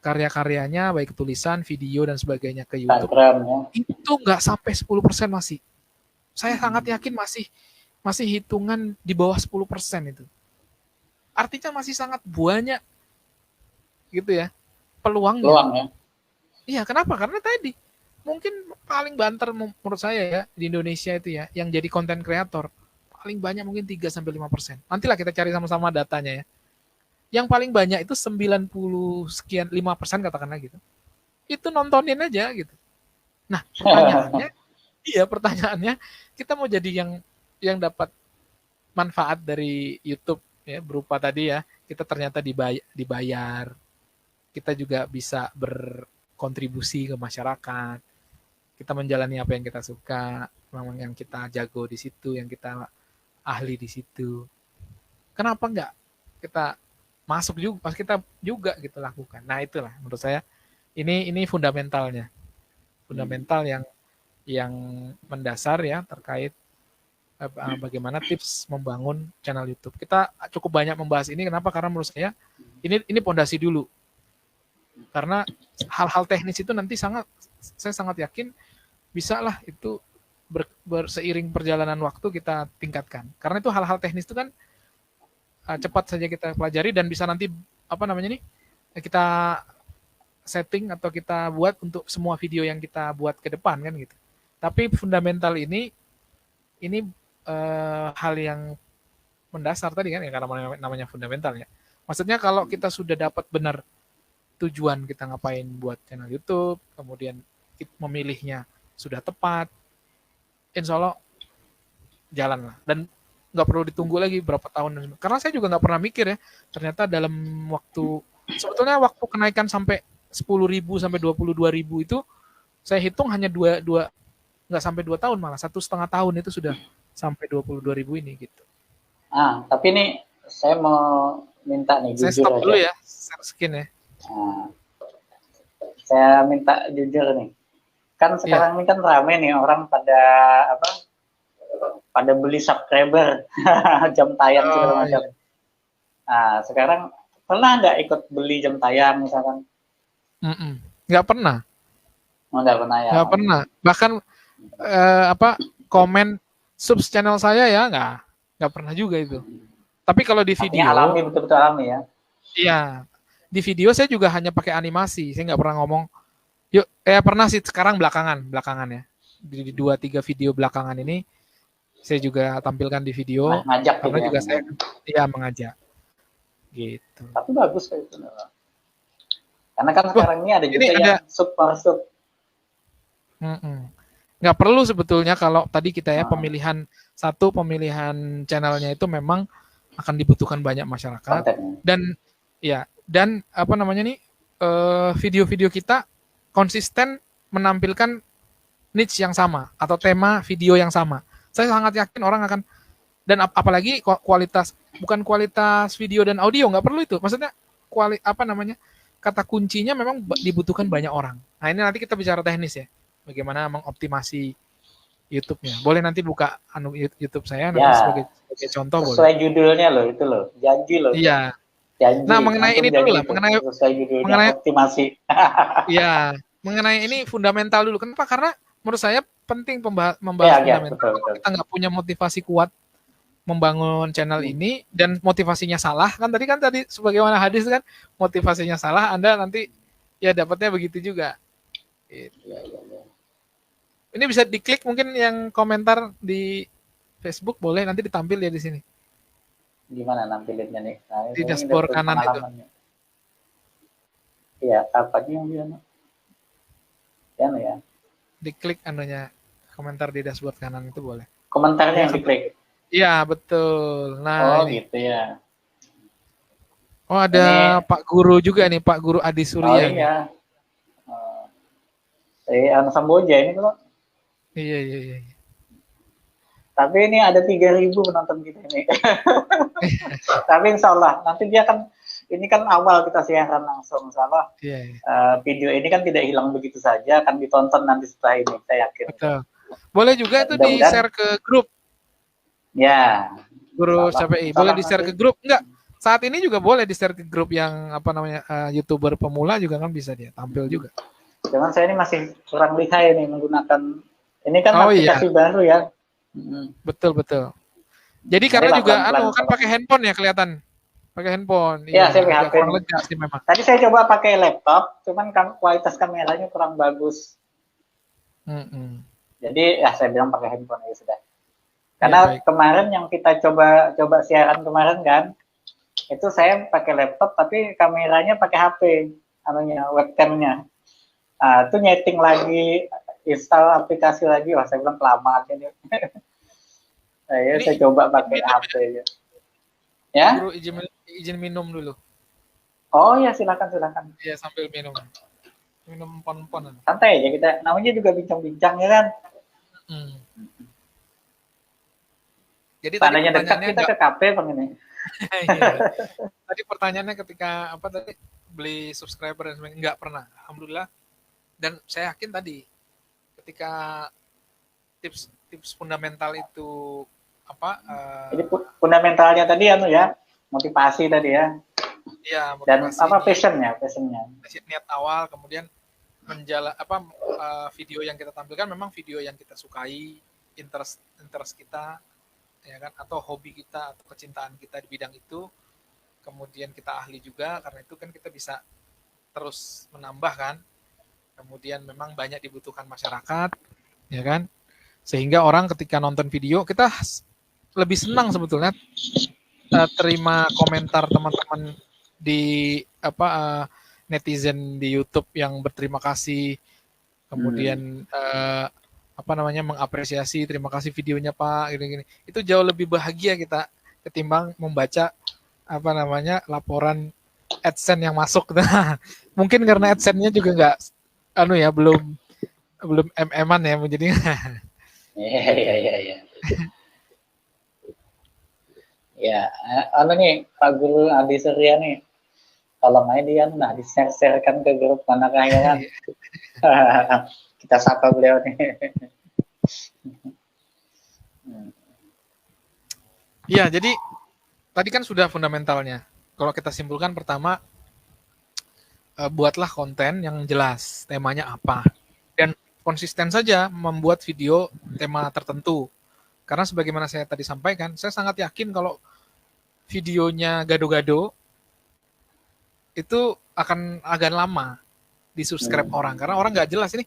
karya-karyanya baik tulisan, video dan sebagainya ke YouTube. Instagram, ya. Itu nggak sampai 10% masih. Saya sangat yakin masih hitungan di bawah 10% itu. Artinya masih sangat banyak gitu ya peluangnya. Peluang ya. Iya, kenapa? Karena tadi mungkin paling banter menurut saya ya di Indonesia itu ya yang jadi konten kreator paling banyak mungkin 3-5%. Nantilah kita cari sama-sama datanya ya. Yang paling banyak itu 90 sekian 5% katakanlah gitu. Itu nontonin aja gitu. Nah, pertanyaannya pertanyaannya kita mau jadi yang dapat manfaat dari YouTube ya berupa tadi ya, kita ternyata dibayar. Kita juga bisa berkontribusi ke masyarakat. Kita menjalani apa yang kita suka, memang yang kita jago di situ, yang kita ahli di situ. Kenapa enggak kita masuk juga, pas kita juga gitu lakukan. Nah, itulah menurut saya ini fundamentalnya. Fundamental yang mendasar ya terkait bagaimana tips membangun channel YouTube. Kita cukup banyak membahas ini kenapa? Karena menurut saya ini pondasi dulu. Karena hal-hal teknis itu nanti saya sangat yakin bisa lah itu berseiring perjalanan waktu kita tingkatkan. Karena itu hal-hal teknis itu kan cepat saja kita pelajari dan bisa nanti kita setting atau kita buat untuk semua video yang kita buat ke depan kan gitu. Tapi fundamental ini hal yang mendasar tadi kan ya karena namanya fundamental ya. Maksudnya kalau kita sudah dapat benar tujuan kita ngapain buat channel YouTube, kemudian memilihnya sudah tepat, insya Allah jalan lah. Dan nggak perlu ditunggu lagi berapa tahun. Karena saya juga nggak pernah mikir ya, ternyata dalam sebetulnya waktu kenaikan sampai 10.000 sampai 22.000 itu, saya hitung hanya nggak sampai 2 tahun malah, 1,5 tahun itu sudah sampai 22.000 ini gitu. Tapi ini saya mau minta nih saya jujur stop aja. Dulu ya, share screen ya. Saya minta jujur nih. Kan sekarang ini kan rame nih orang pada beli subscriber, jam tayang segala macam. Nah, sekarang pernah nggak ikut beli jam tayang misalkan? Nggak pernah. Nggak pernah ya? Nggak pernah. Bahkan komen subs channel saya ya nggak pernah juga itu. Tapi kalau di video, alami, betul-betul alami ya? Iya, di video saya juga hanya pakai animasi. Saya nggak pernah ngomong. Pernah sih sekarang belakangan ya. Di 2-3 video belakangan ini saya juga tampilkan di video. Ngajak karena gitu juga ya? saya mengajak. Gitu. Tapi bagus kayak itu. Karena kan sekarang ini ada juga yang sub. Nggak perlu sebetulnya kalau tadi kita ya pemilihan channelnya itu memang akan dibutuhkan banyak masyarakat. Kontennya. Dan video-video kita konsisten menampilkan niche yang sama atau tema video yang sama. Saya sangat yakin orang akan, dan apalagi bukan kualitas video dan audio, nggak perlu itu. Maksudnya kata kuncinya memang dibutuhkan banyak orang. Nah, ini nanti kita bicara teknis ya. Bagaimana mengoptimasi YouTube-nya. Boleh nanti buka YouTube saya nanti sebagai contoh. Sesuai judulnya loh, itu loh. Janji loh. Iya. Janji. Nah, mengenai ini dulu lah, mengenai optimasi. Iya, mengenai ini fundamental dulu. Kenapa? Karena menurut saya penting membahas fundamental. Betul. Kita nggak punya motivasi kuat membangun channel ini dan motivasinya salah kan tadi sebagaimana hadis kan, motivasinya salah Anda nanti ya dapatnya begitu juga. Ini bisa diklik mungkin yang komentar di Facebook boleh nanti ditampil ya di sini. Gimana nampilinnya nih? Di dashboard kanan itu. Iya, apa yang bilang? Ya. Diklik komentar di dashboard kanan itu boleh. Komentarnya yang diklik. Iya, betul. Nah, ini. Gitu ya. Oh, ada ini, Pak Guru juga nih, Pak Guru Adi Surya. Iya. Anak Samboja ini kok. Iya. Tapi ini ada 3.000 penonton kita ini. Tapi insya Allah nanti dia kan, ini kan awal kita siaran langsung, insya Allah. Video ini kan tidak hilang begitu saja, akan ditonton nanti setelah ini, saya yakin. Betul. Boleh juga itu di-share ke grup. Ya, Guru insyaallah. KPI. Boleh di-share ke grup? Enggak. Saat ini juga boleh di-share ke grup yang apa namanya YouTuber pemula juga kan bisa dia tampil juga. Cuman saya ini masih kurang lihai nih menggunakan ini kan Oh aplikasi iya, baru ya. betul betul. Jadi Nanti karena lah juga pelan-pelan kan pakai handphone ya kelihatan. Pakai handphone. ya, saya Iya, pakai agak HP kurang nih. lega sih memang. Tadi saya coba pakai laptop, cuman kualitas kameranya kurang bagus. Jadi ya saya bilang pakai handphone aja sudah. Karena Ya, baik. kemarin yang kita coba siaran kemarin kan, itu saya pakai laptop tapi kameranya pakai HP, webcamnya. Itu nyeting lagi, install aplikasi lagi, wah saya bilang kelamaan ini. Saya coba pakai HP ya. Ya? Guru izin minum dulu. Oh ya, silakan. Iya, sambil minum. Minum pon-pon. Santai aja kita, namanya juga bincang-bincang ya kan. Jadi tandanya dekat kita ke kafe bang ini. Iya. Tadi pertanyaannya ketika beli subscriber dan sebagainya, nggak pernah, alhamdulillah. Dan saya yakin tadi ketika tips fundamental itu Jadi fundamentalnya tadi ya motivasi tadi ya. Iya, motivasi. Dan passionnya. Niat awal, kemudian video yang kita tampilkan memang video yang kita sukai, interest kita, ya kan, atau hobi kita atau kecintaan kita di bidang itu. Kemudian kita ahli juga, karena itu kan kita bisa terus menambah kan. Kemudian memang banyak dibutuhkan masyarakat, ya kan. Sehingga orang ketika nonton video, kita lebih senang sebetulnya terima komentar teman-teman di netizen di YouTube yang berterima kasih, kemudian mengapresiasi, terima kasih videonya Pak, gini-gini. Itu jauh lebih bahagia kita ketimbang membaca laporan AdSense yang masuk. Nah, mungkin karena AdSense-nya juga nggak belum MM-an ya menjadi. Iya. Ya, nih Pak Guru Adi Surya nih, tolong aja dia di-share-sharekan ke grup mana kan. Kita sapa beliau nih. Iya, jadi tadi kan sudah fundamentalnya. Kalau kita simpulkan, pertama, buatlah konten yang jelas, temanya apa, dan konsisten saja membuat video tema tertentu. Karena sebagaimana saya tadi sampaikan, saya sangat yakin kalau videonya gado-gado itu akan agak lama di subscribe orang, karena orang nggak jelas ini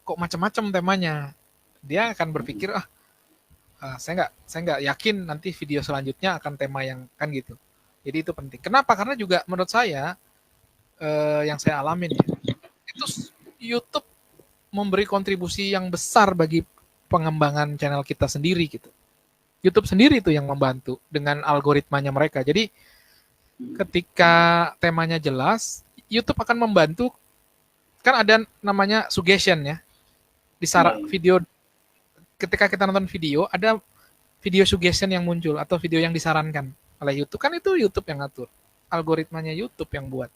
kok macam-macam temanya. Dia akan berpikir saya nggak yakin nanti video selanjutnya akan tema yang kan gitu. Jadi itu penting. Kenapa? Karena juga menurut saya yang saya alamin itu YouTube memberi kontribusi yang besar bagi pengembangan channel kita sendiri gitu. YouTube sendiri itu yang membantu dengan algoritmanya mereka. Jadi ketika temanya jelas, YouTube akan membantu. Kan ada namanya suggestion ya. Di video, ketika kita nonton video, ada video suggestion yang muncul atau video yang disarankan oleh YouTube. Kan itu YouTube yang ngatur. Algoritmanya YouTube yang buat.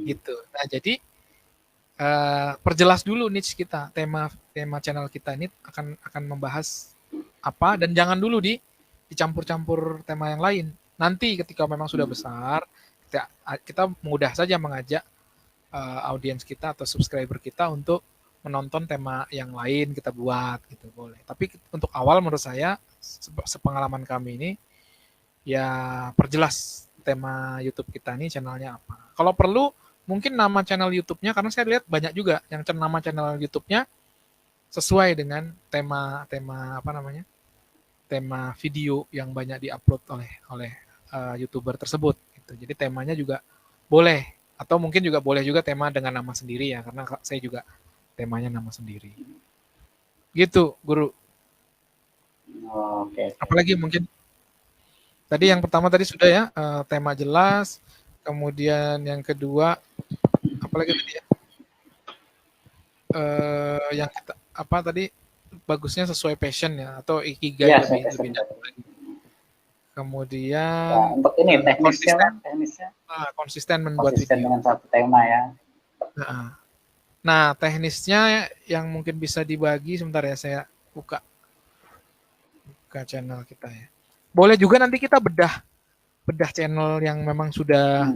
Gitu. Nah, jadi perjelas dulu niche kita, tema channel kita ini akan membahas apa, dan jangan dulu dicampur-campur tema yang lain. Nanti ketika memang sudah besar, kita mudah saja mengajak audiens kita atau subscriber kita untuk menonton tema yang lain kita buat gitu, boleh. Tapi untuk awal menurut saya, sepengalaman kami ini, ya perjelas tema YouTube kita ini channelnya apa. Kalau perlu mungkin nama channel YouTube-nya, karena saya lihat banyak juga yang nama channel YouTube-nya sesuai dengan tema video yang banyak diupload oleh YouTuber tersebut gitu. Jadi temanya juga boleh, atau mungkin juga boleh juga tema dengan nama sendiri ya, karena saya juga temanya nama sendiri. Gitu, Guru. Oke. Apalagi mungkin tadi yang pertama tadi sudah ya, tema jelas, kemudian yang kedua apalagi tadi ya? Yang kita tadi bagusnya sesuai passion ya, atau ikigai lebih dapat. Kemudian untuk ini teknisnya konsisten membuat video dengan satu tema ya. Nah, teknisnya yang mungkin bisa dibagi sebentar ya, saya buka. buka channel kita ya. Boleh juga nanti kita bedah channel yang memang sudah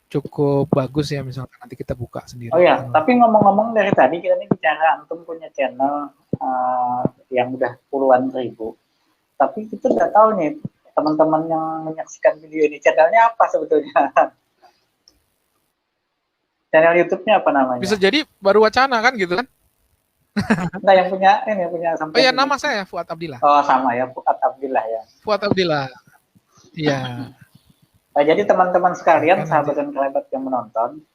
cukup bagus ya, misalkan nanti kita buka sendiri. Oh ya, tapi ngomong-ngomong dari tadi kita ini bicara antum punya channel yang udah puluhan ribu. Tapi kita nggak tahu nih teman-teman yang menyaksikan video ini channelnya apa sebetulnya. Channel YouTube-nya apa namanya? Bisa jadi baru wacana kan gitu kan? Nah, yang punya sampai. Oh ya, nama saya Fuad Abdillah. Oh, sama ya, Fuad Abdillah ya. Fuad Abdillah. Iya. Nah, jadi teman-teman sekalian, sahabat dan kerabat yang menonton,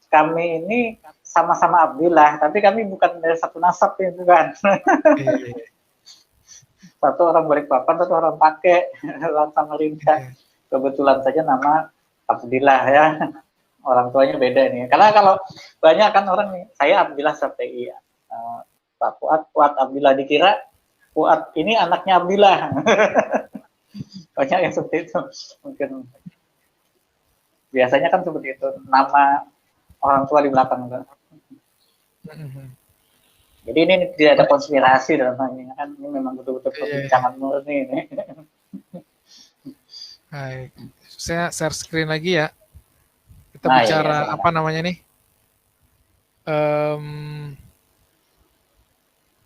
kami ini sama-sama Abdillah, tapi kami bukan dari satu nasab ya, bukan. Satu orang Balikpapan, satu orang Pake, orang Samarinda. Kebetulan saja nama Abdillah ya. Orang tuanya beda nih. Karena kalau banyak kan orang nih, saya Abdillah Sapi, Pak Fuad Abdillah, dikira Fuad ini anaknya Abdillah. Banyak yang seperti itu. Mungkin biasanya kan seperti itu, nama orang tua di belakang kan. Jadi ini tidak ada konspirasi dalam hal ini kan, ini memang betul-betul perbincangan murni ini. Baik, saya share screen lagi ya. Kita bicara apa namanya nih?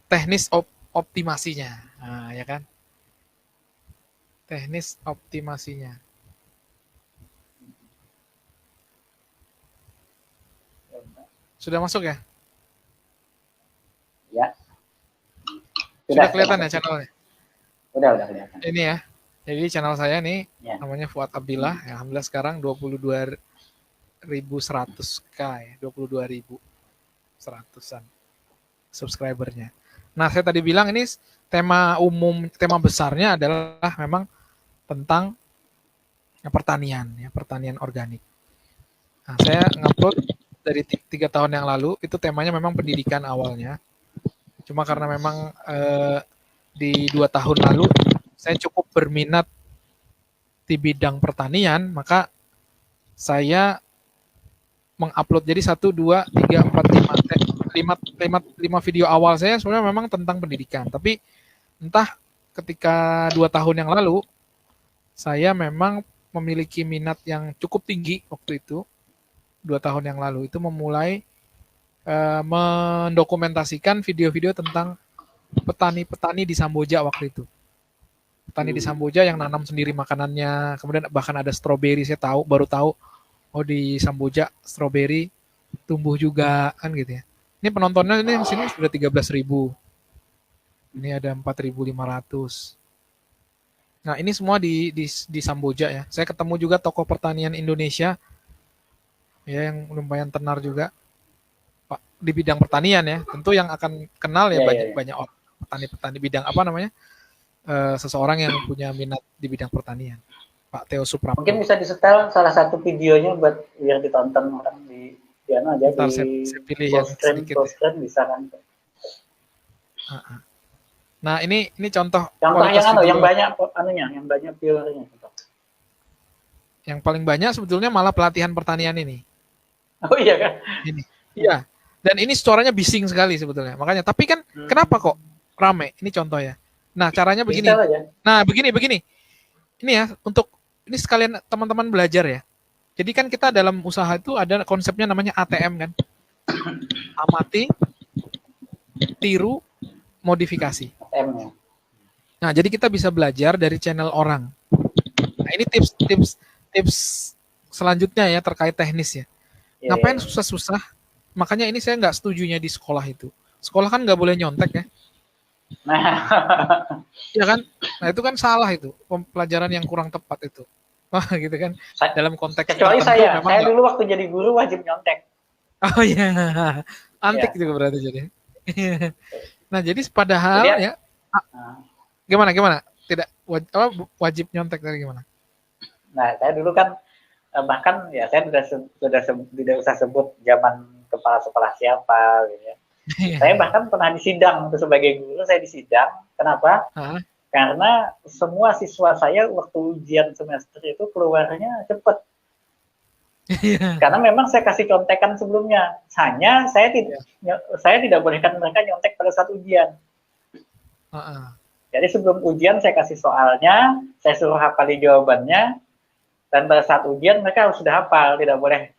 Teknis optimasinya, nah, ya kan? Teknis optimasinya. Sudah masuk ya? Ya. Sudah kelihatan ya channelnya? Udah kelihatan. Ini ya. Jadi channel saya nih namanya Fuad Abdillah. Ya, alhamdulillah sekarang 22.100k ya, 22.100-an subscribernya. Nah, saya tadi bilang ini tema besarnya adalah memang tentang pertanian ya, pertanian organik. Nah, saya ngupload dari 3 tahun yang lalu, itu temanya memang pendidikan awalnya. Cuma karena memang di 2 tahun lalu saya cukup berminat di bidang pertanian, maka saya mengupload jadi 1, 2, 3, 4, 5 video awal saya sebenarnya memang tentang pendidikan. Tapi entah ketika 2 tahun yang lalu saya memang memiliki minat yang cukup tinggi waktu itu. 2 tahun yang lalu itu memulai mendokumentasikan video-video tentang petani-petani di Samboja waktu itu. Petani di Samboja yang nanam sendiri makanannya, kemudian bahkan ada stroberi, saya baru tahu oh di Samboja stroberi tumbuh juga kan gitu ya. Ini penontonnya ini yang sini sudah 13.000. Ini ada 4.500. Nah, ini semua di Samboja ya. Saya ketemu juga tokoh pertanian Indonesia ya yang lumayan tenar juga Pak di bidang pertanian ya. Tentu yang akan kenal ya banyak orang petani-petani bidang apa namanya? Seseorang yang punya minat di bidang pertanian. Pak Theo Suprapto. Mungkin bisa disetel salah satu videonya buat biar ditonton orang di aja ntar di saya pilih yang sedikit ya. Bisa kan. Nah, ini contoh yang banyak yang banyak viewernya. Yang paling banyak sebetulnya malah pelatihan pertanian ini. Oh iya kan? Ini. Iya. Dan ini suaranya bising sekali sebetulnya. Makanya, tapi kan kenapa kok rame? Ini contoh ya. Nah, caranya begini. Nah, begini. Ini ya, ini sekalian teman-teman belajar ya. Jadi kan kita dalam usaha itu ada konsepnya namanya ATM kan. Amati, tiru, modifikasi. ATM. Nah, jadi kita bisa belajar dari channel orang. Nah, ini tips selanjutnya ya terkait teknis ya. Ngapain susah-susah? Makanya ini saya nggak setujunya di sekolah itu. Sekolah kan nggak boleh nyontek ya. Ya kan? Nah itu kan salah itu. Pelajaran yang kurang tepat itu. Wah gitu kan. Dalam konteks kecuali saya dulu waktu jadi guru wajib nyontek. Oh iya. Antik juga berarti jadi. Nah jadi padahal jadi, ya. Gimana? Tidak wajib nyontek dari gimana? Nah saya dulu kan bahkan ya saya sudah tidak usah sebut zaman kepala sekolah siapa gitu ya. Saya bahkan pernah disidang untuk sebagai guru, saya disidang. Kenapa? Karena semua siswa saya waktu ujian semester itu keluarnya cepat. Karena memang saya kasih contekan sebelumnya. Hanya saya tidak bolehkan mereka nyontek pada saat ujian. Jadi sebelum ujian saya kasih soalnya, saya suruh hafalin jawabannya, dan pada saat ujian mereka harus sudah hafal, tidak boleh.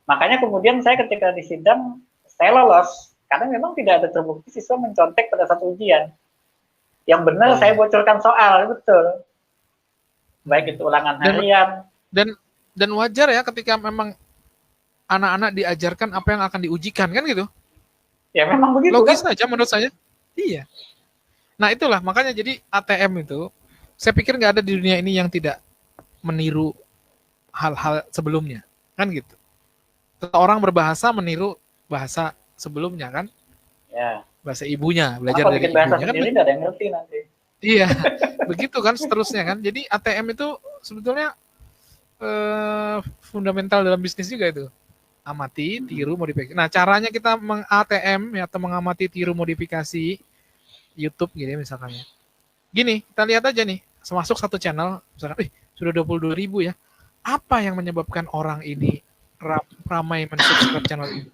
Makanya kemudian saya ketika di sidang, saya lolos, karena memang tidak ada terbukti siswa mencontek pada saat ujian. Yang benar saya bocorkan soal, betul. Baik itu ulangan harian. Dan wajar ya ketika memang anak-anak diajarkan apa yang akan diujikan, kan gitu? Ya memang begitu. Logis kan? saja menurut saya. Iya. Nah itulah makanya jadi ATM itu, saya pikir nggak ada di dunia ini yang tidak meniru hal-hal sebelumnya, kan gitu. Orang berbahasa meniru bahasa sebelumnya kan? Ya. Bahasa ibunya, belajar dari ibunya bahasa kan? Sendiri nggak ada yang ngerti nanti. Iya, begitu kan seterusnya kan. Jadi ATM itu sebetulnya fundamental dalam bisnis juga itu. Amati, tiru, modifikasi. Nah, caranya kita meng-ATM ya, atau mengamati, tiru, modifikasi YouTube gitu ya, misalkan ya. Gini, kita lihat aja nih, masuk satu channel, misalkan, sudah 22.000 ya. Apa yang menyebabkan orang ini ramai mensubscribe channel ini?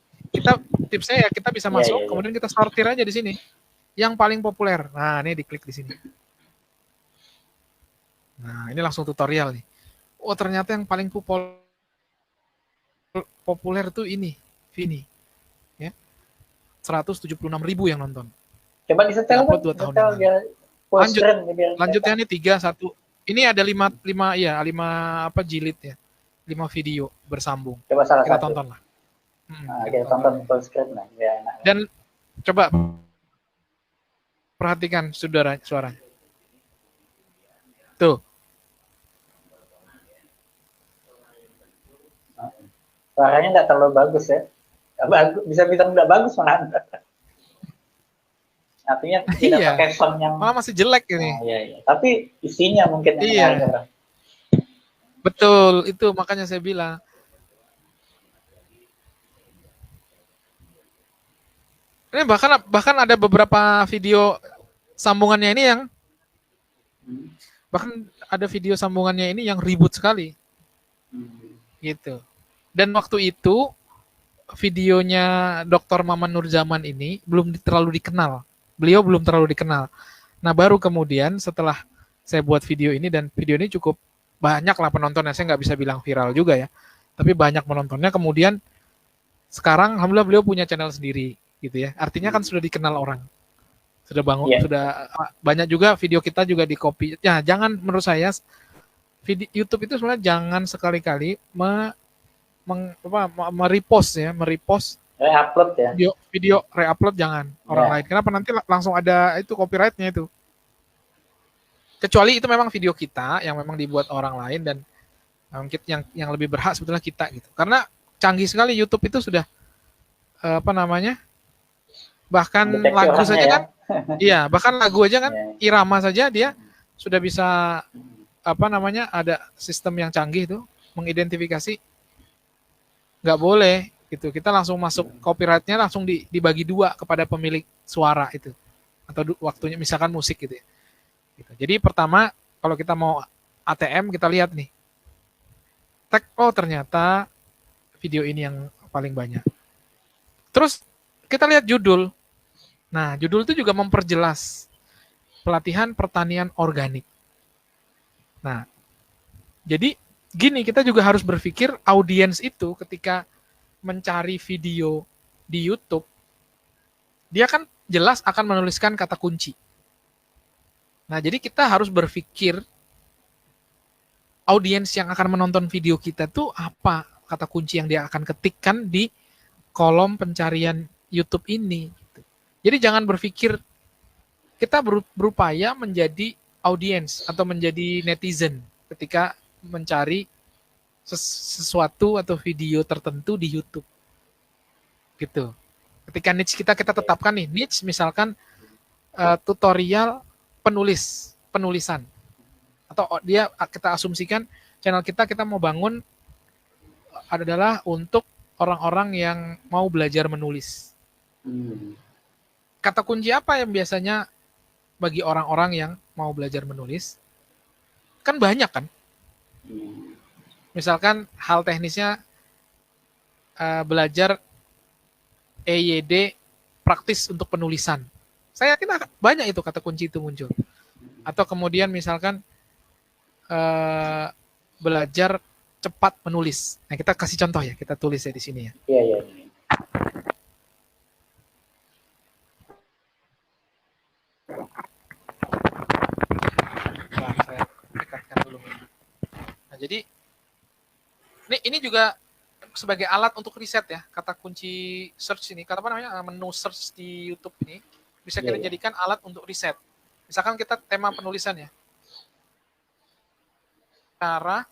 Tipsnya ya, kita bisa masuk, kemudian kita sortir aja di sini. Yang paling populer. Nah, ini diklik di sini. Nah, ini langsung tutorial nih. Oh, ternyata yang paling populer tuh ini, Vini. Ya. 176.000 yang nonton. Coba disetel kan? 2 tahun yang lalu. Lanjutnya nih 3, 1. Ini ada 5 jilid ya. 5 video bersambung. Coba kita tonton lah. Kita tonton full screen lah. Ya, enak. Dan coba perhatikan suaranya. Tuh. Suaranya nggak terlalu bagus ya. Bisa bilang nggak bagus malah. Artinya tidak pakai sound yang malah masih jelek ini. Iya. Tapi isinya mungkin yang menarik orang. Betul, itu makanya saya bilang. Ini bahkan ada beberapa video sambungannya ini yang bahkan ada video sambungannya ini yang ribut sekali. Gitu. Dan waktu itu videonya Dr. Maman Nurjaman ini belum terlalu dikenal. Beliau belum terlalu dikenal. Nah, baru kemudian setelah saya buat video ini, dan video ini cukup banyak lah penontonnya, saya nggak bisa bilang viral juga ya, tapi banyak penontonnya. Kemudian sekarang alhamdulillah beliau punya channel sendiri gitu ya. Artinya kan sudah dikenal orang. Sudah sudah banyak juga video kita juga di copy. Ya, jangan, menurut saya video YouTube itu sebenarnya jangan sekali-kali merepost reupload ya. Video reupload jangan orang lain. Kenapa? Nanti langsung ada itu copyrightnya itu. Kecuali itu memang video kita yang memang dibuat orang lain, dan yang lebih berhak sebetulnya kita gitu. Karena canggih sekali YouTube itu sudah bahkan lagu saja kan, iya, bahkan lagu aja kan, irama saja dia sudah bisa ada sistem yang canggih itu mengidentifikasi. Nggak boleh gitu, kita langsung masuk copyrightnya langsung dibagi 2 kepada pemilik suara itu, atau waktunya misalkan musik gitu ya. Gitu. Jadi pertama kalau kita mau ATM, kita lihat nih tag, ternyata video ini yang paling banyak. Terus kita lihat judul. Nah, judul itu juga memperjelas pelatihan pertanian organik. Nah, jadi gini, kita juga harus berpikir audiens itu ketika mencari video di YouTube, dia kan jelas akan menuliskan kata kunci. Nah, jadi kita harus berpikir audiens yang akan menonton video kita tuh apa kata kunci yang dia akan ketikkan di kolom pencarian YouTube ini. Jadi jangan berpikir kita berupaya menjadi audiens atau menjadi netizen ketika mencari sesuatu atau video tertentu di YouTube. Gitu. Ketika niche kita tetapkan nih, niche misalkan tutorial penulisan. Atau kita asumsikan channel kita mau bangun adalah untuk orang-orang yang mau belajar menulis. Kata kunci apa yang biasanya bagi orang-orang yang mau belajar menulis? Kan banyak kan? Misalkan hal teknisnya belajar EYD praktis untuk penulisan. Saya yakin banyak itu kata kunci itu muncul. Atau kemudian misalkan belajar cepat menulis. Nah, kita kasih contoh ya, kita tulis ya di sini ya. Iya, iya. Nah, saya dekatkan dulu. Nah, jadi ini juga sebagai alat untuk riset ya, kata kunci search ini, kata apa namanya, menu search di YouTube ini bisa kita jadikan alat untuk riset. Misalkan kita tema penulisan ya, cara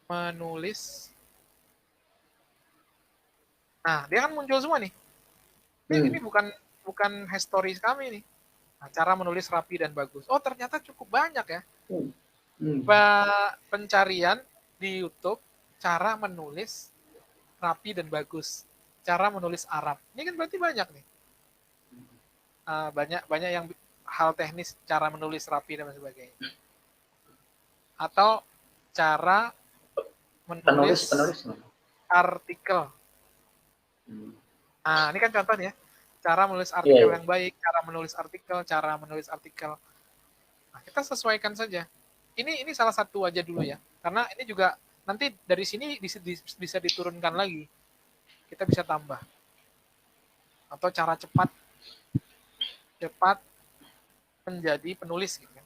menulis. Nah, dia kan muncul semua nih. Ini bukan history kami nih. Nah, cara menulis rapi dan bagus. Oh, ternyata cukup banyak ya. Pencarian di YouTube cara menulis rapi dan bagus. Cara menulis Arab. Ini kan berarti banyak nih. Banyak yang hal teknis cara menulis rapi dan sebagainya. Atau cara menulis artikel. Nah, ini kan contohnya. Cara menulis artikel yang baik, cara menulis artikel. Nah, kita sesuaikan saja. Ini salah satu aja dulu ya. Karena ini juga nanti dari sini bisa diturunkan lagi. Kita bisa tambah. Atau cara cepat menjadi penulis gitu kan.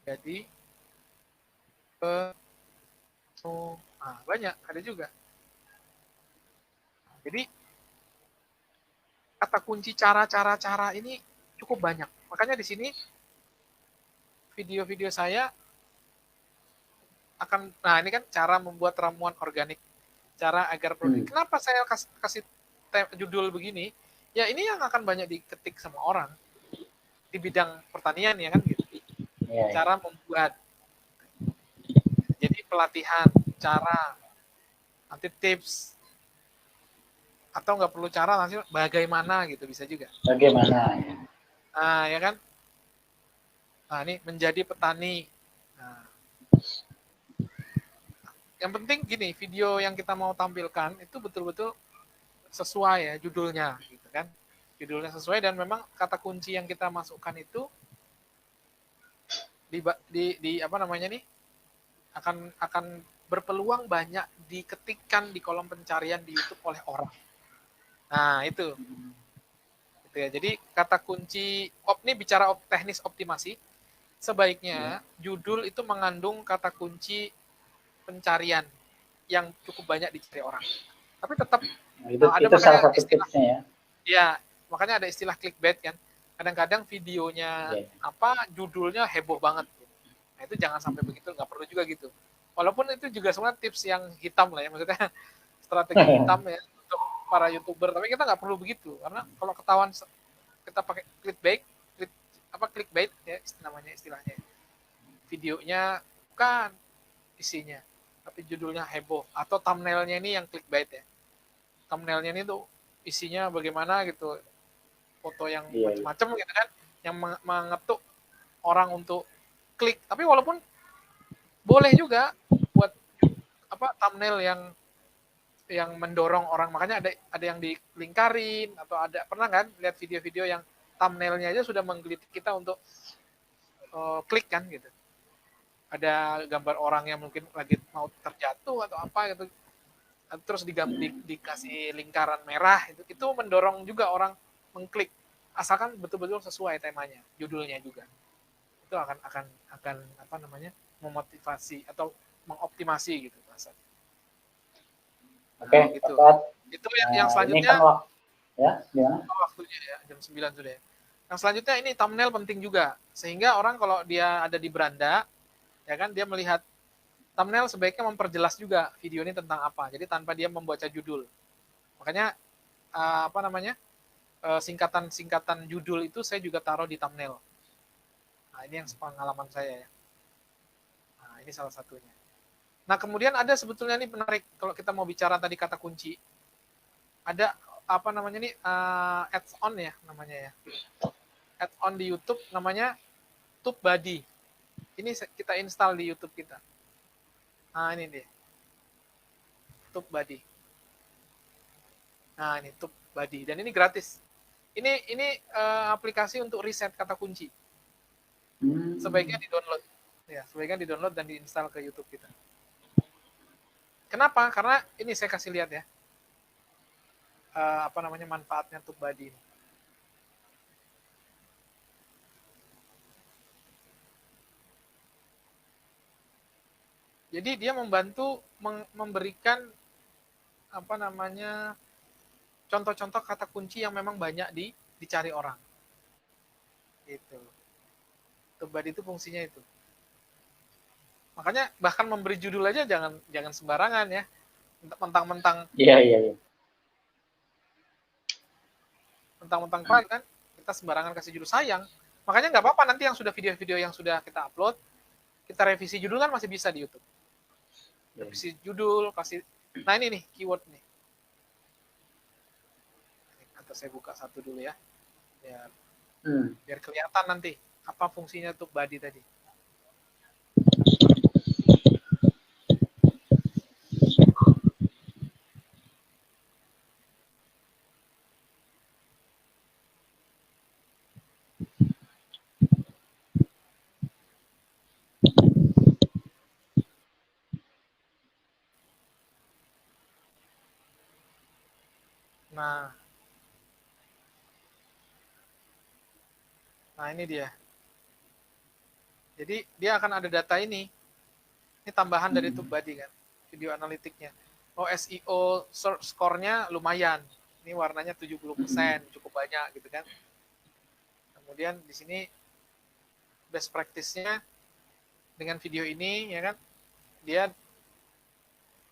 Jadi banyak, ada juga. Jadi kata kunci cara ini cukup banyak. Makanya di sini video-video saya akan, nah ini kan cara membuat ramuan organik, cara agar produktif. Kenapa saya kasih judul begini? Ya ini yang akan banyak diketik sama orang di bidang pertanian ya kan gitu. Cara membuat, jadi pelatihan, cara, nanti tips, atau nggak perlu cara, langsung bagaimana gitu bisa juga. Bagaimana ya? Nah ya kan. Nah ini menjadi petani. Nah, yang penting gini, video yang kita mau tampilkan itu betul-betul sesuai ya judulnya gitu kan. Judulnya sesuai dan memang kata kunci yang kita masukkan itu di apa namanya nih akan berpeluang banyak diketikkan di kolom pencarian di YouTube oleh orang. Nah, itu. Gitu ya. Jadi kata kunci ini bicara teknis optimasi, sebaiknya judul itu mengandung kata kunci pencarian yang cukup banyak dicari orang. Tapi tetap itu salah satu tipsnya ya. Ya, makanya ada istilah clickbait kan. Kadang-kadang videonya judulnya heboh banget. Nah, itu jangan sampai begitu, nggak perlu juga gitu. Walaupun itu juga sebenarnya tips yang hitam lah ya, maksudnya strategi hitam ya untuk para YouTuber. Tapi kita nggak perlu begitu, karena kalau ketahuan kita pakai clickbait ya namanya istilahnya. Videonya bukan isinya, tapi judulnya heboh atau thumbnailnya ini yang clickbait ya. Thumbnailnya ini tuh isinya bagaimana gitu, foto yang macam-macam gitu kan, yang mengetuk orang untuk klik. Tapi walaupun boleh juga buat thumbnail yang mendorong orang, makanya ada yang dilingkarin atau ada pernah kan lihat video-video yang thumbnailnya aja sudah menggelitik kita untuk klik kan gitu. Ada gambar orang yang mungkin lagi mau terjatuh atau apa gitu, terus dikasih lingkaran merah, itu mendorong juga orang mengklik, asalkan betul-betul sesuai temanya, judulnya juga. Itu akan apa namanya, memotivasi atau mengoptimasi gitu bahasa. Oke, gitu. Itu yang selanjutnya. Ya, gimana? Waktunya ya, jam 9 sudah ya. Yang selanjutnya ini thumbnail penting juga. Sehingga orang kalau dia ada di beranda, ya kan, dia melihat thumbnail sebaiknya memperjelas juga video ini tentang apa. Jadi tanpa dia membaca judul. Makanya apa namanya, singkatan judul itu saya juga taruh di thumbnail. Nah, ini yang pengalaman saya ya. Nah, ini salah satunya. Nah, kemudian ada sebetulnya ini menarik kalau kita mau bicara tadi kata kunci. Ada apa namanya nih, ads-on ya namanya ya. Ads-on di YouTube namanya TubeBuddy. Ini kita install di YouTube kita. Nah, ini dia. TubeBuddy. Nah, ini TubeBuddy dan ini gratis. Ini aplikasi untuk riset kata kunci. Sebaiknya di-download. Ya, sebaiknya di-download dan diinstal ke YouTube kita. Kenapa? Karena ini saya kasih lihat ya. Manfaatnya TubeBuddy ini. Jadi dia membantu memberikan contoh-contoh kata kunci yang memang banyak dicari orang. Gitu. TubeBuddy itu fungsinya itu. Makanya bahkan memberi judul aja jangan sembarangan ya. Mentang-mentang Iya. Mentang-mentang kan kita sembarangan kasih judul, sayang. Makanya nggak apa-apa nanti yang sudah video-video yang sudah kita upload, kita revisi judul kan masih bisa di YouTube. Revisi judul, kasih. Nah ini nih keyword nih. Nanti saya buka satu dulu ya. Biar kelihatan nanti apa fungsinya TubeBuddy tadi. Nah ini dia. Jadi dia akan ada data ini. Ini tambahan dari TubeBuddy kan, video analitiknya. SEO score-nya lumayan. Ini warnanya 70%, cukup banyak gitu kan. Kemudian di sini best practice-nya dengan video ini ya kan, dia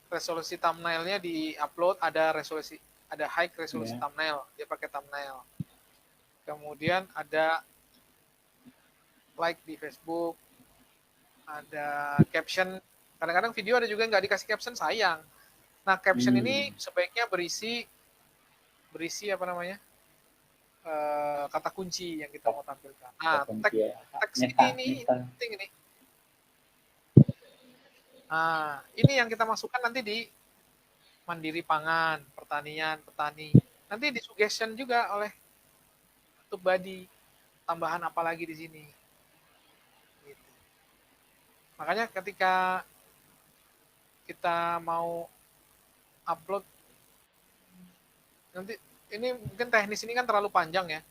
resolusi thumbnail-nya di-upload ada high resolusi thumbnail, dia pakai thumbnail. Kemudian ada like di Facebook, ada caption. Kadang-kadang video ada juga nggak dikasih caption, sayang. Nah, caption ini sebaiknya berisi kata kunci yang kita mau tampilkan. Nah, teks ini penting ini. Nah, ini yang kita masukkan nanti di Mandiri Pangan, Pertanian, Petani. Nanti di suggestion juga oleh TubeBuddy, tambahan apa lagi di sini. Gitu. Makanya ketika kita mau upload, nanti ini mungkin teknis ini kan terlalu panjang ya.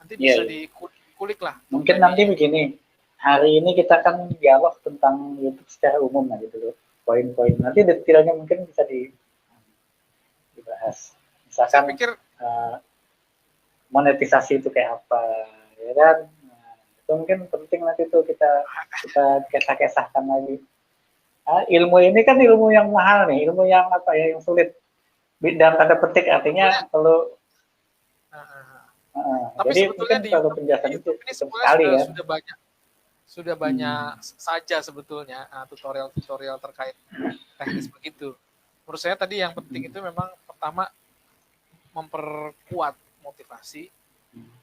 Nanti bisa dikulik lah. Mungkin nanti begini, hari ini kita kan dialog tentang YouTube secara umum lah gitu loh, poin-poin. Nanti detailnya mungkin bisa dibahas. Misalkan saya pikir monetisasi itu kayak apa, ya kan? Nah, itu mungkin penting nanti tuh kita kisah-kisahkan lagi. Ilmu ini kan ilmu yang mahal nih, ilmu yang yang sulit. Dalam tanda petik artinya kalau tapi jadi sebetulnya mungkin kalau penjelasan itu sekali ya. Sudah banyak saja sebetulnya tutorial-tutorial terkait teknis begitu. Menurut saya tadi yang penting itu memang pertama memperkuat motivasi,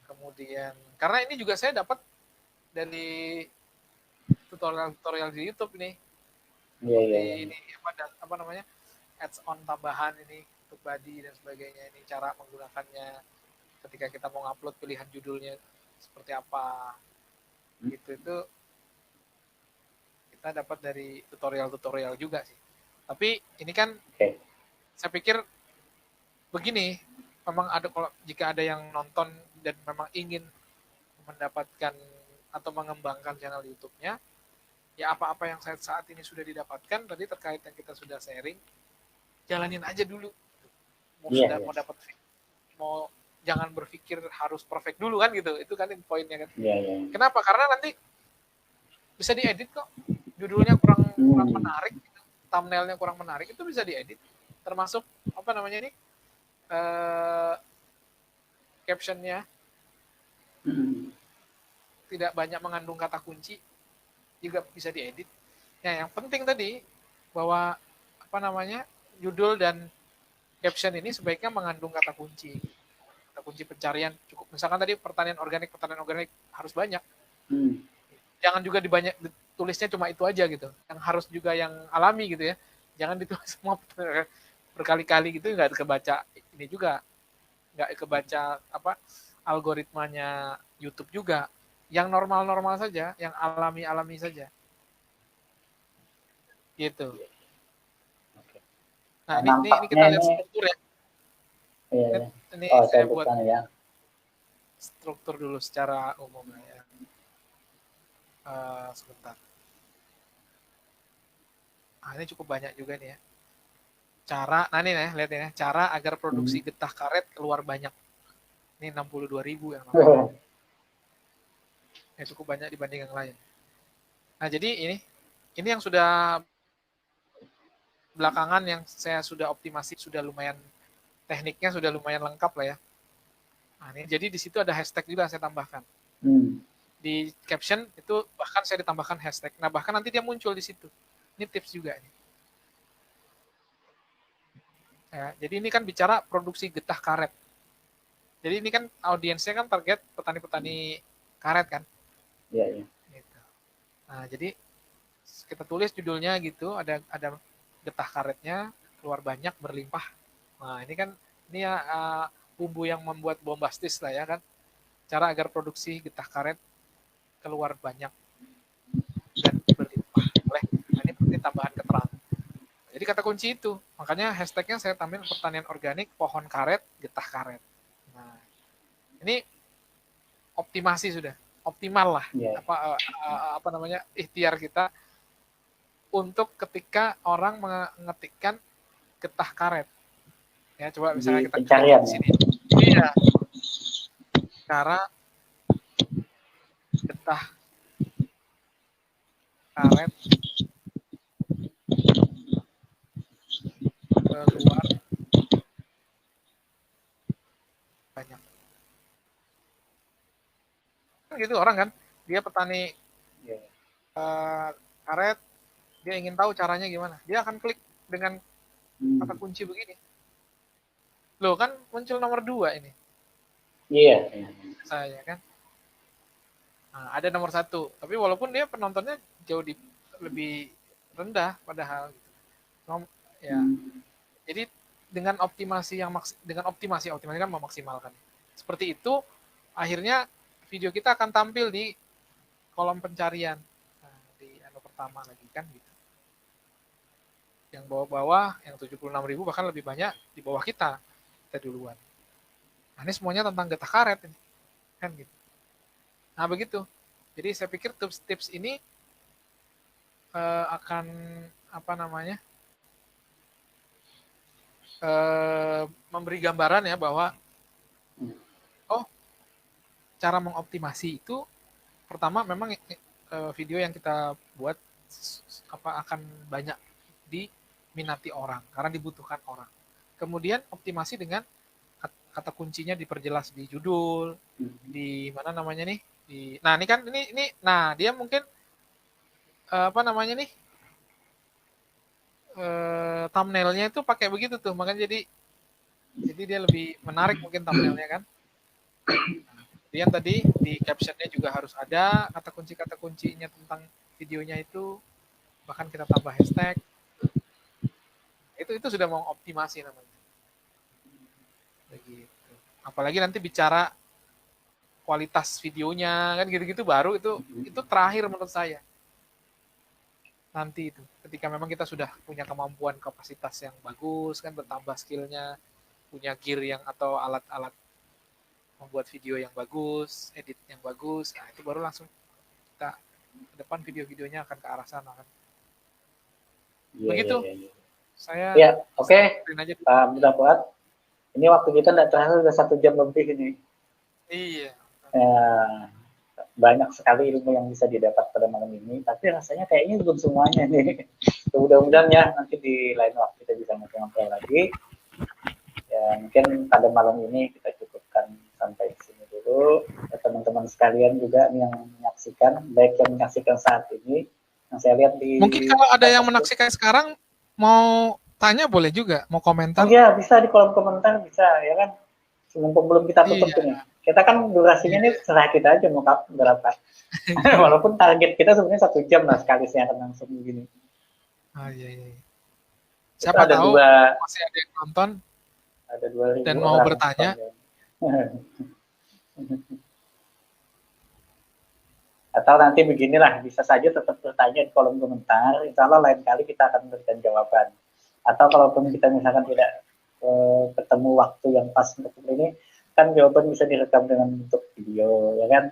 kemudian karena ini juga saya dapat dari tutorial di YouTube nih. Ini ads on tambahan ini TubeBuddy dan sebagainya, ini cara menggunakannya ketika kita mau ngupload, pilihan judulnya seperti apa gitu. Itu kita dapat dari tutorial juga sih. Tapi ini kan saya pikir begini, memang jika ada yang nonton dan memang ingin mendapatkan atau mengembangkan channel YouTube-nya, ya apa-apa yang saat ini sudah didapatkan tadi terkait yang kita sudah sharing, jalanin aja dulu. Mau dapat, jangan berpikir harus perfect dulu kan gitu. Itu kan poinnya kan. Kenapa? Karena nanti bisa diedit kok. Judulnya kurang menarik, thumbnailnya kurang menarik, itu bisa diedit. Termasuk captionnya tidak banyak mengandung kata kunci juga bisa diedit. Nah, yang penting tadi bahwa judul dan caption ini sebaiknya mengandung kata kunci pencarian cukup. Misalkan tadi pertanian organik harus banyak. Jangan juga tulisnya cuma itu aja gitu. Yang harus juga yang alami gitu ya. Jangan ditulis semua berkali-kali gitu nggak kebaca ini juga, nggak kebaca apa algoritmanya YouTube juga. Yang normal-normal saja, yang alami-alami saja. Gitu. Oke. Nah, Nah, ini nampaknya kita lihat ini, struktur ya. iya, Ini, iya. ini Oh, saya saya buat bukan ya. struktur dulu secara umum ya. Sebentar. Nah, ini cukup banyak juga nih ya. Nah ini nih, lihat ya. Cara agar produksi Hmm. getah karet keluar banyak. Ini 62.000 yang namanya. Ya, cukup banyak dibanding yang lain. Nah, jadi ini yang sudah belakangan yang saya sudah optimasi, sudah lumayan tekniknya sudah lumayan lengkap lah ya. Nah, ini jadi di situ ada hashtag juga saya tambahkan. Di caption itu bahkan saya ditambahkan hashtag. Nah, bahkan nanti dia muncul di situ. Ini tips juga nih. Ya, jadi ini kan bicara produksi getah karet. Jadi ini kan audiensnya kan target petani-petani karet kan. Iya, iya. Gitu. Nah, jadi kita tulis judulnya gitu, ada getah karetnya keluar banyak berlimpah. Nah, ini kan ini ya bumbu yang membuat bombastis lah ya kan. Cara agar produksi getah karet keluar banyak dan berlimpah. Boleh. Nah, ini tambahan keterangan. Jadi kata kunci itu, makanya hashtagnya saya tambahin pertanian organik, pohon karet, getah karet. Nah, ini optimasi sudah, optimal lah Yeah. apa namanya ikhtiar kita untuk ketika orang mengetikkan getah karet. Ya, coba misalnya kita klik di sini. Iya. Cara getah karet keluar banyak. Kan gitu orang kan, dia petani karet, dia ingin tahu caranya gimana. Dia akan klik dengan kata kunci begini. Loh kan muncul nomor 2 ini. Iya. Saya kan. Nah, ada nomor 1, tapi walaupun dia penontonnya jauh lebih rendah padahal. Ya. Jadi dengan optimasi kan memaksimalkan. Seperti itu, akhirnya video kita akan tampil di kolom pencarian. Nah, di pertama lagi kan gitu. Yang bawah-bawah, yang 76.000 bahkan lebih banyak di bawah kita duluan. Nah, ini semuanya tentang getah karet ini. Kan gitu. Nah, begitu. Jadi saya pikir tips-tips ini akan apa namanya? Memberi gambaran ya bahwa cara mengoptimasi itu pertama memang video yang kita buat akan banyak diminati orang karena dibutuhkan orang. Kemudian optimasi dengan kata kuncinya diperjelas di judul, di mana namanya nih? Nah, ini kan nah dia mungkin apa namanya nih? Thumbnailnya itu pakai begitu tuh, makanya jadi dia lebih menarik mungkin thumbnailnya kan. Kemudian tadi di captionnya juga harus ada kata kuncinya tentang videonya itu, bahkan kita tambah hashtag. Itu sudah mau optimasi namanya. Begitu. Apalagi nanti bicara kualitas videonya kan gitu-gitu baru itu terakhir menurut saya. Nanti itu ketika memang kita sudah punya kemampuan kapasitas yang bagus kan, bertambah skillnya, punya gear yang atau alat-alat membuat video yang bagus, edit yang bagus, nah itu baru langsung kita ke depan video-videonya akan ke arah sana kan. Begitu. Saya ya oke. Pak Abdul Fuad, ini waktu kita tidak terasa sudah 1 jam lebih ini. Iya. Banyak sekali ilmu yang bisa didapat pada malam ini, tapi rasanya kayaknya belum semuanya nih. Mudah-mudahan ya nanti di lain waktu kita bisa ngobrol lagi. Ya mungkin pada malam ini kita cukupkan sampai di sini dulu. Ya, teman-teman sekalian juga yang menyaksikan, baik yang menyaksikan saat ini, yang saya lihat di. Mungkin kalau ada yang menyaksikan sekarang mau tanya boleh juga, mau komentar. Oh iya, bisa di kolom komentar bisa ya kan. Mumpung belum kita tutup ini. Kita kan durasinya ini serah kita aja mau berapa. Walaupun target kita sebenarnya 1 jam lah sekali siaran langsung begini. Iya. Siapa ada tahu dua, masih ada yang nonton ada 2.000 dan mau orang. bertanya. Atau nanti beginilah, bisa saja tetap bertanya di kolom komentar. Insya Allah lain kali kita akan memberikan jawaban. Atau kalaupun kita misalkan tidak ketemu waktu yang pas untuk ini, kan jawaban bisa direkam dengan bentuk video, ya kan?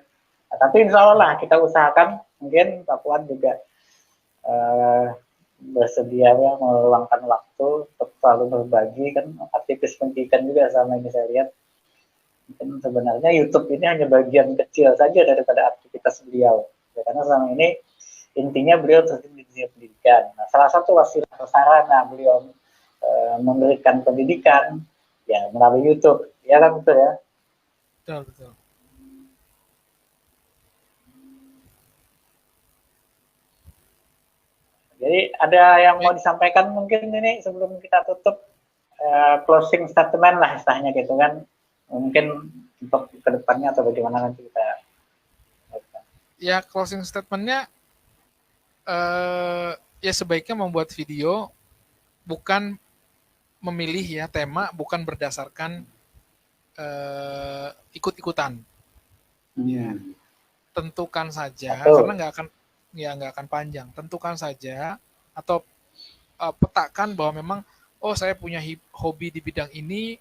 Nah, tapi insya Allah lah kita usahakan, mungkin Pak Puan juga bersedia ya meluangkan waktu untuk selalu berbagi, kan aktivis pendidikan juga sama ini saya lihat. Mungkin sebenarnya YouTube ini hanya bagian kecil saja daripada aktivitas beliau. Ya, karena selama ini intinya beliau terjun di dunia pendidikan. Nah, salah satu wasilah sarana beliau memberikan pendidikan ya melalui YouTube. Ya kan betul ya? Betul, betul. Jadi ada yang mau disampaikan mungkin ini sebelum kita tutup, closing statement lah istilahnya gitu kan. Mungkin untuk kedepannya atau bagaimana nanti kita. Ya closing statementnya ya sebaiknya membuat video bukan memilih ya tema, bukan berdasarkan ikut-ikutan. Ya. Tentukan saja, karena nggak akan panjang. Tentukan saja atau petakan bahwa memang saya punya hobi di bidang ini,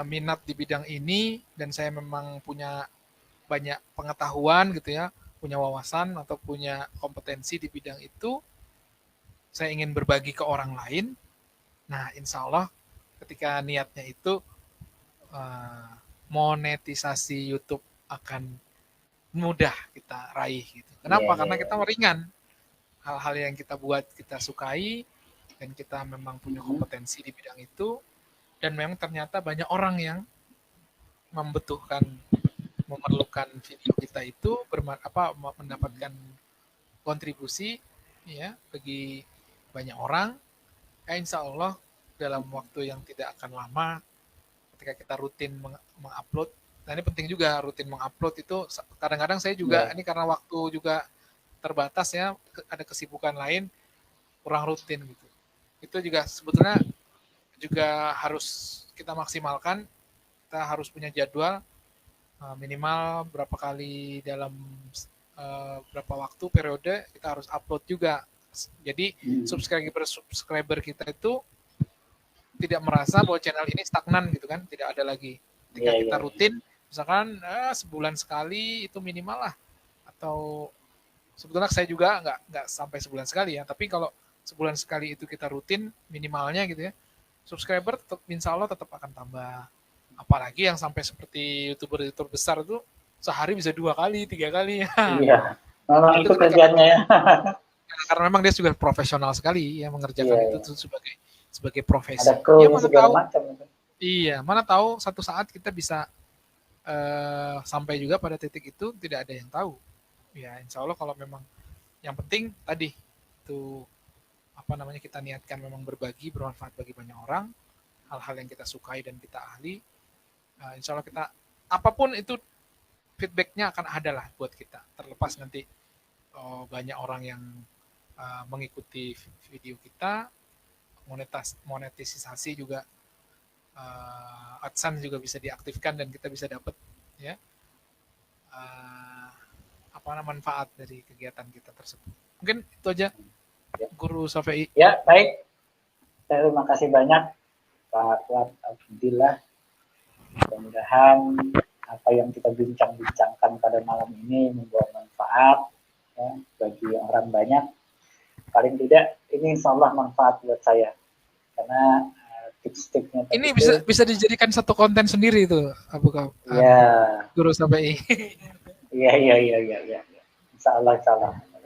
minat di bidang ini, dan saya memang punya banyak pengetahuan gitu ya, punya wawasan atau punya kompetensi di bidang itu, saya ingin berbagi ke orang lain. Nah, insya Allah ketika niatnya itu monetisasi YouTube akan mudah kita raih gitu. Kenapa? Karena kita ringan. Hal-hal yang kita buat kita sukai dan kita memang punya kompetensi di bidang itu, dan memang ternyata banyak orang yang memerlukan video kita itu mendapatkan kontribusi ya bagi banyak orang. Insya Allah dalam waktu yang tidak akan lama, ketika kita rutin mengupload. Nah ini penting juga, rutin mengupload itu. Kadang-kadang saya juga ini karena waktu juga terbatas ya, ada kesibukan lain, kurang rutin gitu. Itu juga sebetulnya juga harus kita maksimalkan. Kita harus punya jadwal minimal berapa kali dalam berapa waktu periode kita harus upload juga. Jadi subscriber kita itu tidak merasa bahwa channel ini stagnan gitu kan, tidak ada lagi. Ketika kita rutin, misalkan sebulan sekali itu minimal lah, atau sebetulnya saya juga nggak sampai sebulan sekali ya, tapi kalau sebulan sekali itu kita rutin minimalnya gitu ya, subscriber tetap insya Allah tetap akan tambah. Apalagi yang sampai seperti youtuber besar itu sehari bisa 2 kali 3 kali ya. Iya, memang itu kerjanya ya. Karena memang dia juga profesional sekali ya mengerjakan itu sebagai profesi. Ada kru segala macam. Iya, mana tahu satu saat kita bisa sampai juga pada titik itu, tidak ada yang tahu. Ya, insya Allah kalau memang yang penting tadi itu kita niatkan memang berbagi, bermanfaat bagi banyak orang, hal-hal yang kita sukai dan kita ahli, insya Allah kita apapun itu feedbacknya akan ada lah buat kita. Terlepas nanti banyak orang yang mengikuti video kita, monetisasi juga, AdSense juga bisa diaktifkan dan kita bisa dapat ya manfaat dari kegiatan kita tersebut. Mungkin itu aja, Guru Safei. Ya, baik. Terima kasih banyak Pak Fuad Abdillah. Mudah-mudahan apa yang kita bincang-bincangkan pada malam ini membawa manfaat ya, bagi orang banyak. Paling tidak ini insya Allah manfaat buat saya. Karena tips-tipsnya ini bisa dijadikan satu konten sendiri itu, Guru Safei. Iya. Insya Allah.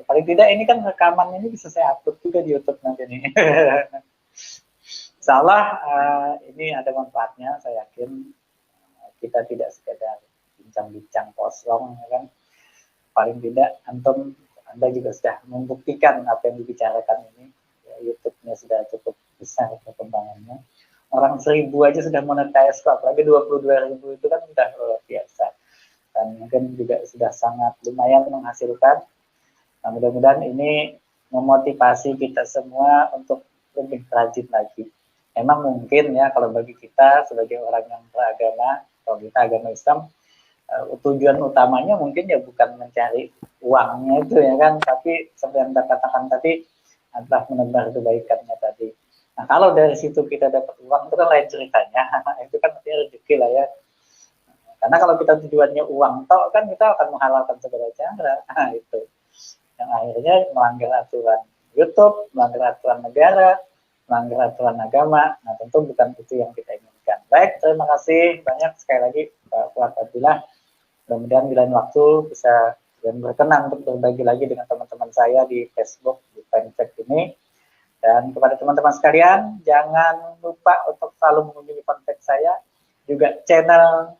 Paling tidak ini kan rekaman ini bisa saya upload juga di YouTube nanti nih. Insya Allah ini ada manfaatnya, saya yakin. Kita tidak sekedar bincang-bincang kosong, ya kan? Paling tidak Anda juga sudah membuktikan apa yang dibicarakan ini. Ya, YouTube-nya sudah cukup besar perkembangannya. Orang 1.000 aja sudah monetize, apalagi 22.000 itu kan sudah luar biasa. Dan mungkin juga sudah sangat lumayan menghasilkan. Nah, mudah-mudahan ini memotivasi kita semua untuk lebih rajin lagi. Memang mungkin ya kalau bagi kita sebagai orang yang beragama, kalau kita agama Islam, tujuan utamanya mungkin ya bukan mencari uangnya itu ya kan, tapi seperti yang Anda katakan tadi adalah menebar kebaikannya tadi. Nah kalau dari situ kita dapat uang itu kan lain ceritanya, itu kan artinya rezeki lah ya. Karena kalau kita tujuannya uang toh kan kita akan menghalalkan segala cara, nah, itu yang akhirnya melanggar aturan YouTube, melanggar aturan negara, melanggar aturan agama. Nah tentu bukan itu yang kita inginkan. Baik, terima kasih banyak sekali lagi Pak Fuad Abdillah. Mudah-mudahan di lain waktu bisa dan berkenan untuk berbagi lagi dengan teman-teman saya di Facebook di Fanpage ini. Dan kepada teman-teman sekalian, jangan lupa untuk selalu mengunjungi Fanpage saya, juga channel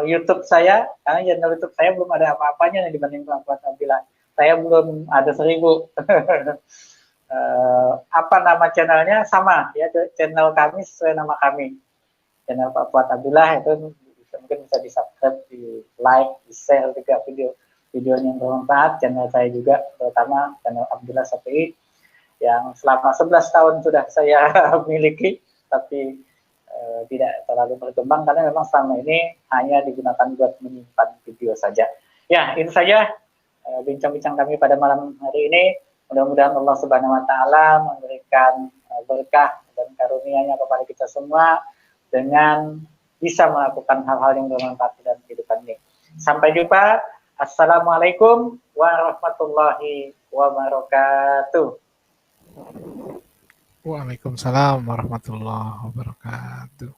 YouTube saya, karena channel YouTube saya belum ada apa-apanya dibanding Pak Fuad Abdillah. Saya belum ada 1000. Apa nama channelnya sama ya, channel kami sesuai nama kami. Channel Pak Fuad Abdillah itu mungkin bisa di subscribe, di like, di share juga videonya yang bermanfaat. Channel saya juga terutama channel Abdillah Shafi'i yang selama 11 tahun sudah saya miliki, tapi tidak terlalu berkembang karena memang selama ini hanya digunakan buat menyimpan video saja. Ya, itu saja bincang-bincang kami pada malam hari ini. Mudah-mudahan Allah Subhanahu wa taala memberikan berkah dan karunia-Nya kepada kita semua dengan bisa melakukan hal-hal yang bermanfaat dalam kehidupan ini. Sampai jumpa. Assalamualaikum warahmatullahi wabarakatuh. Waalaikumsalam warahmatullahi wabarakatuh.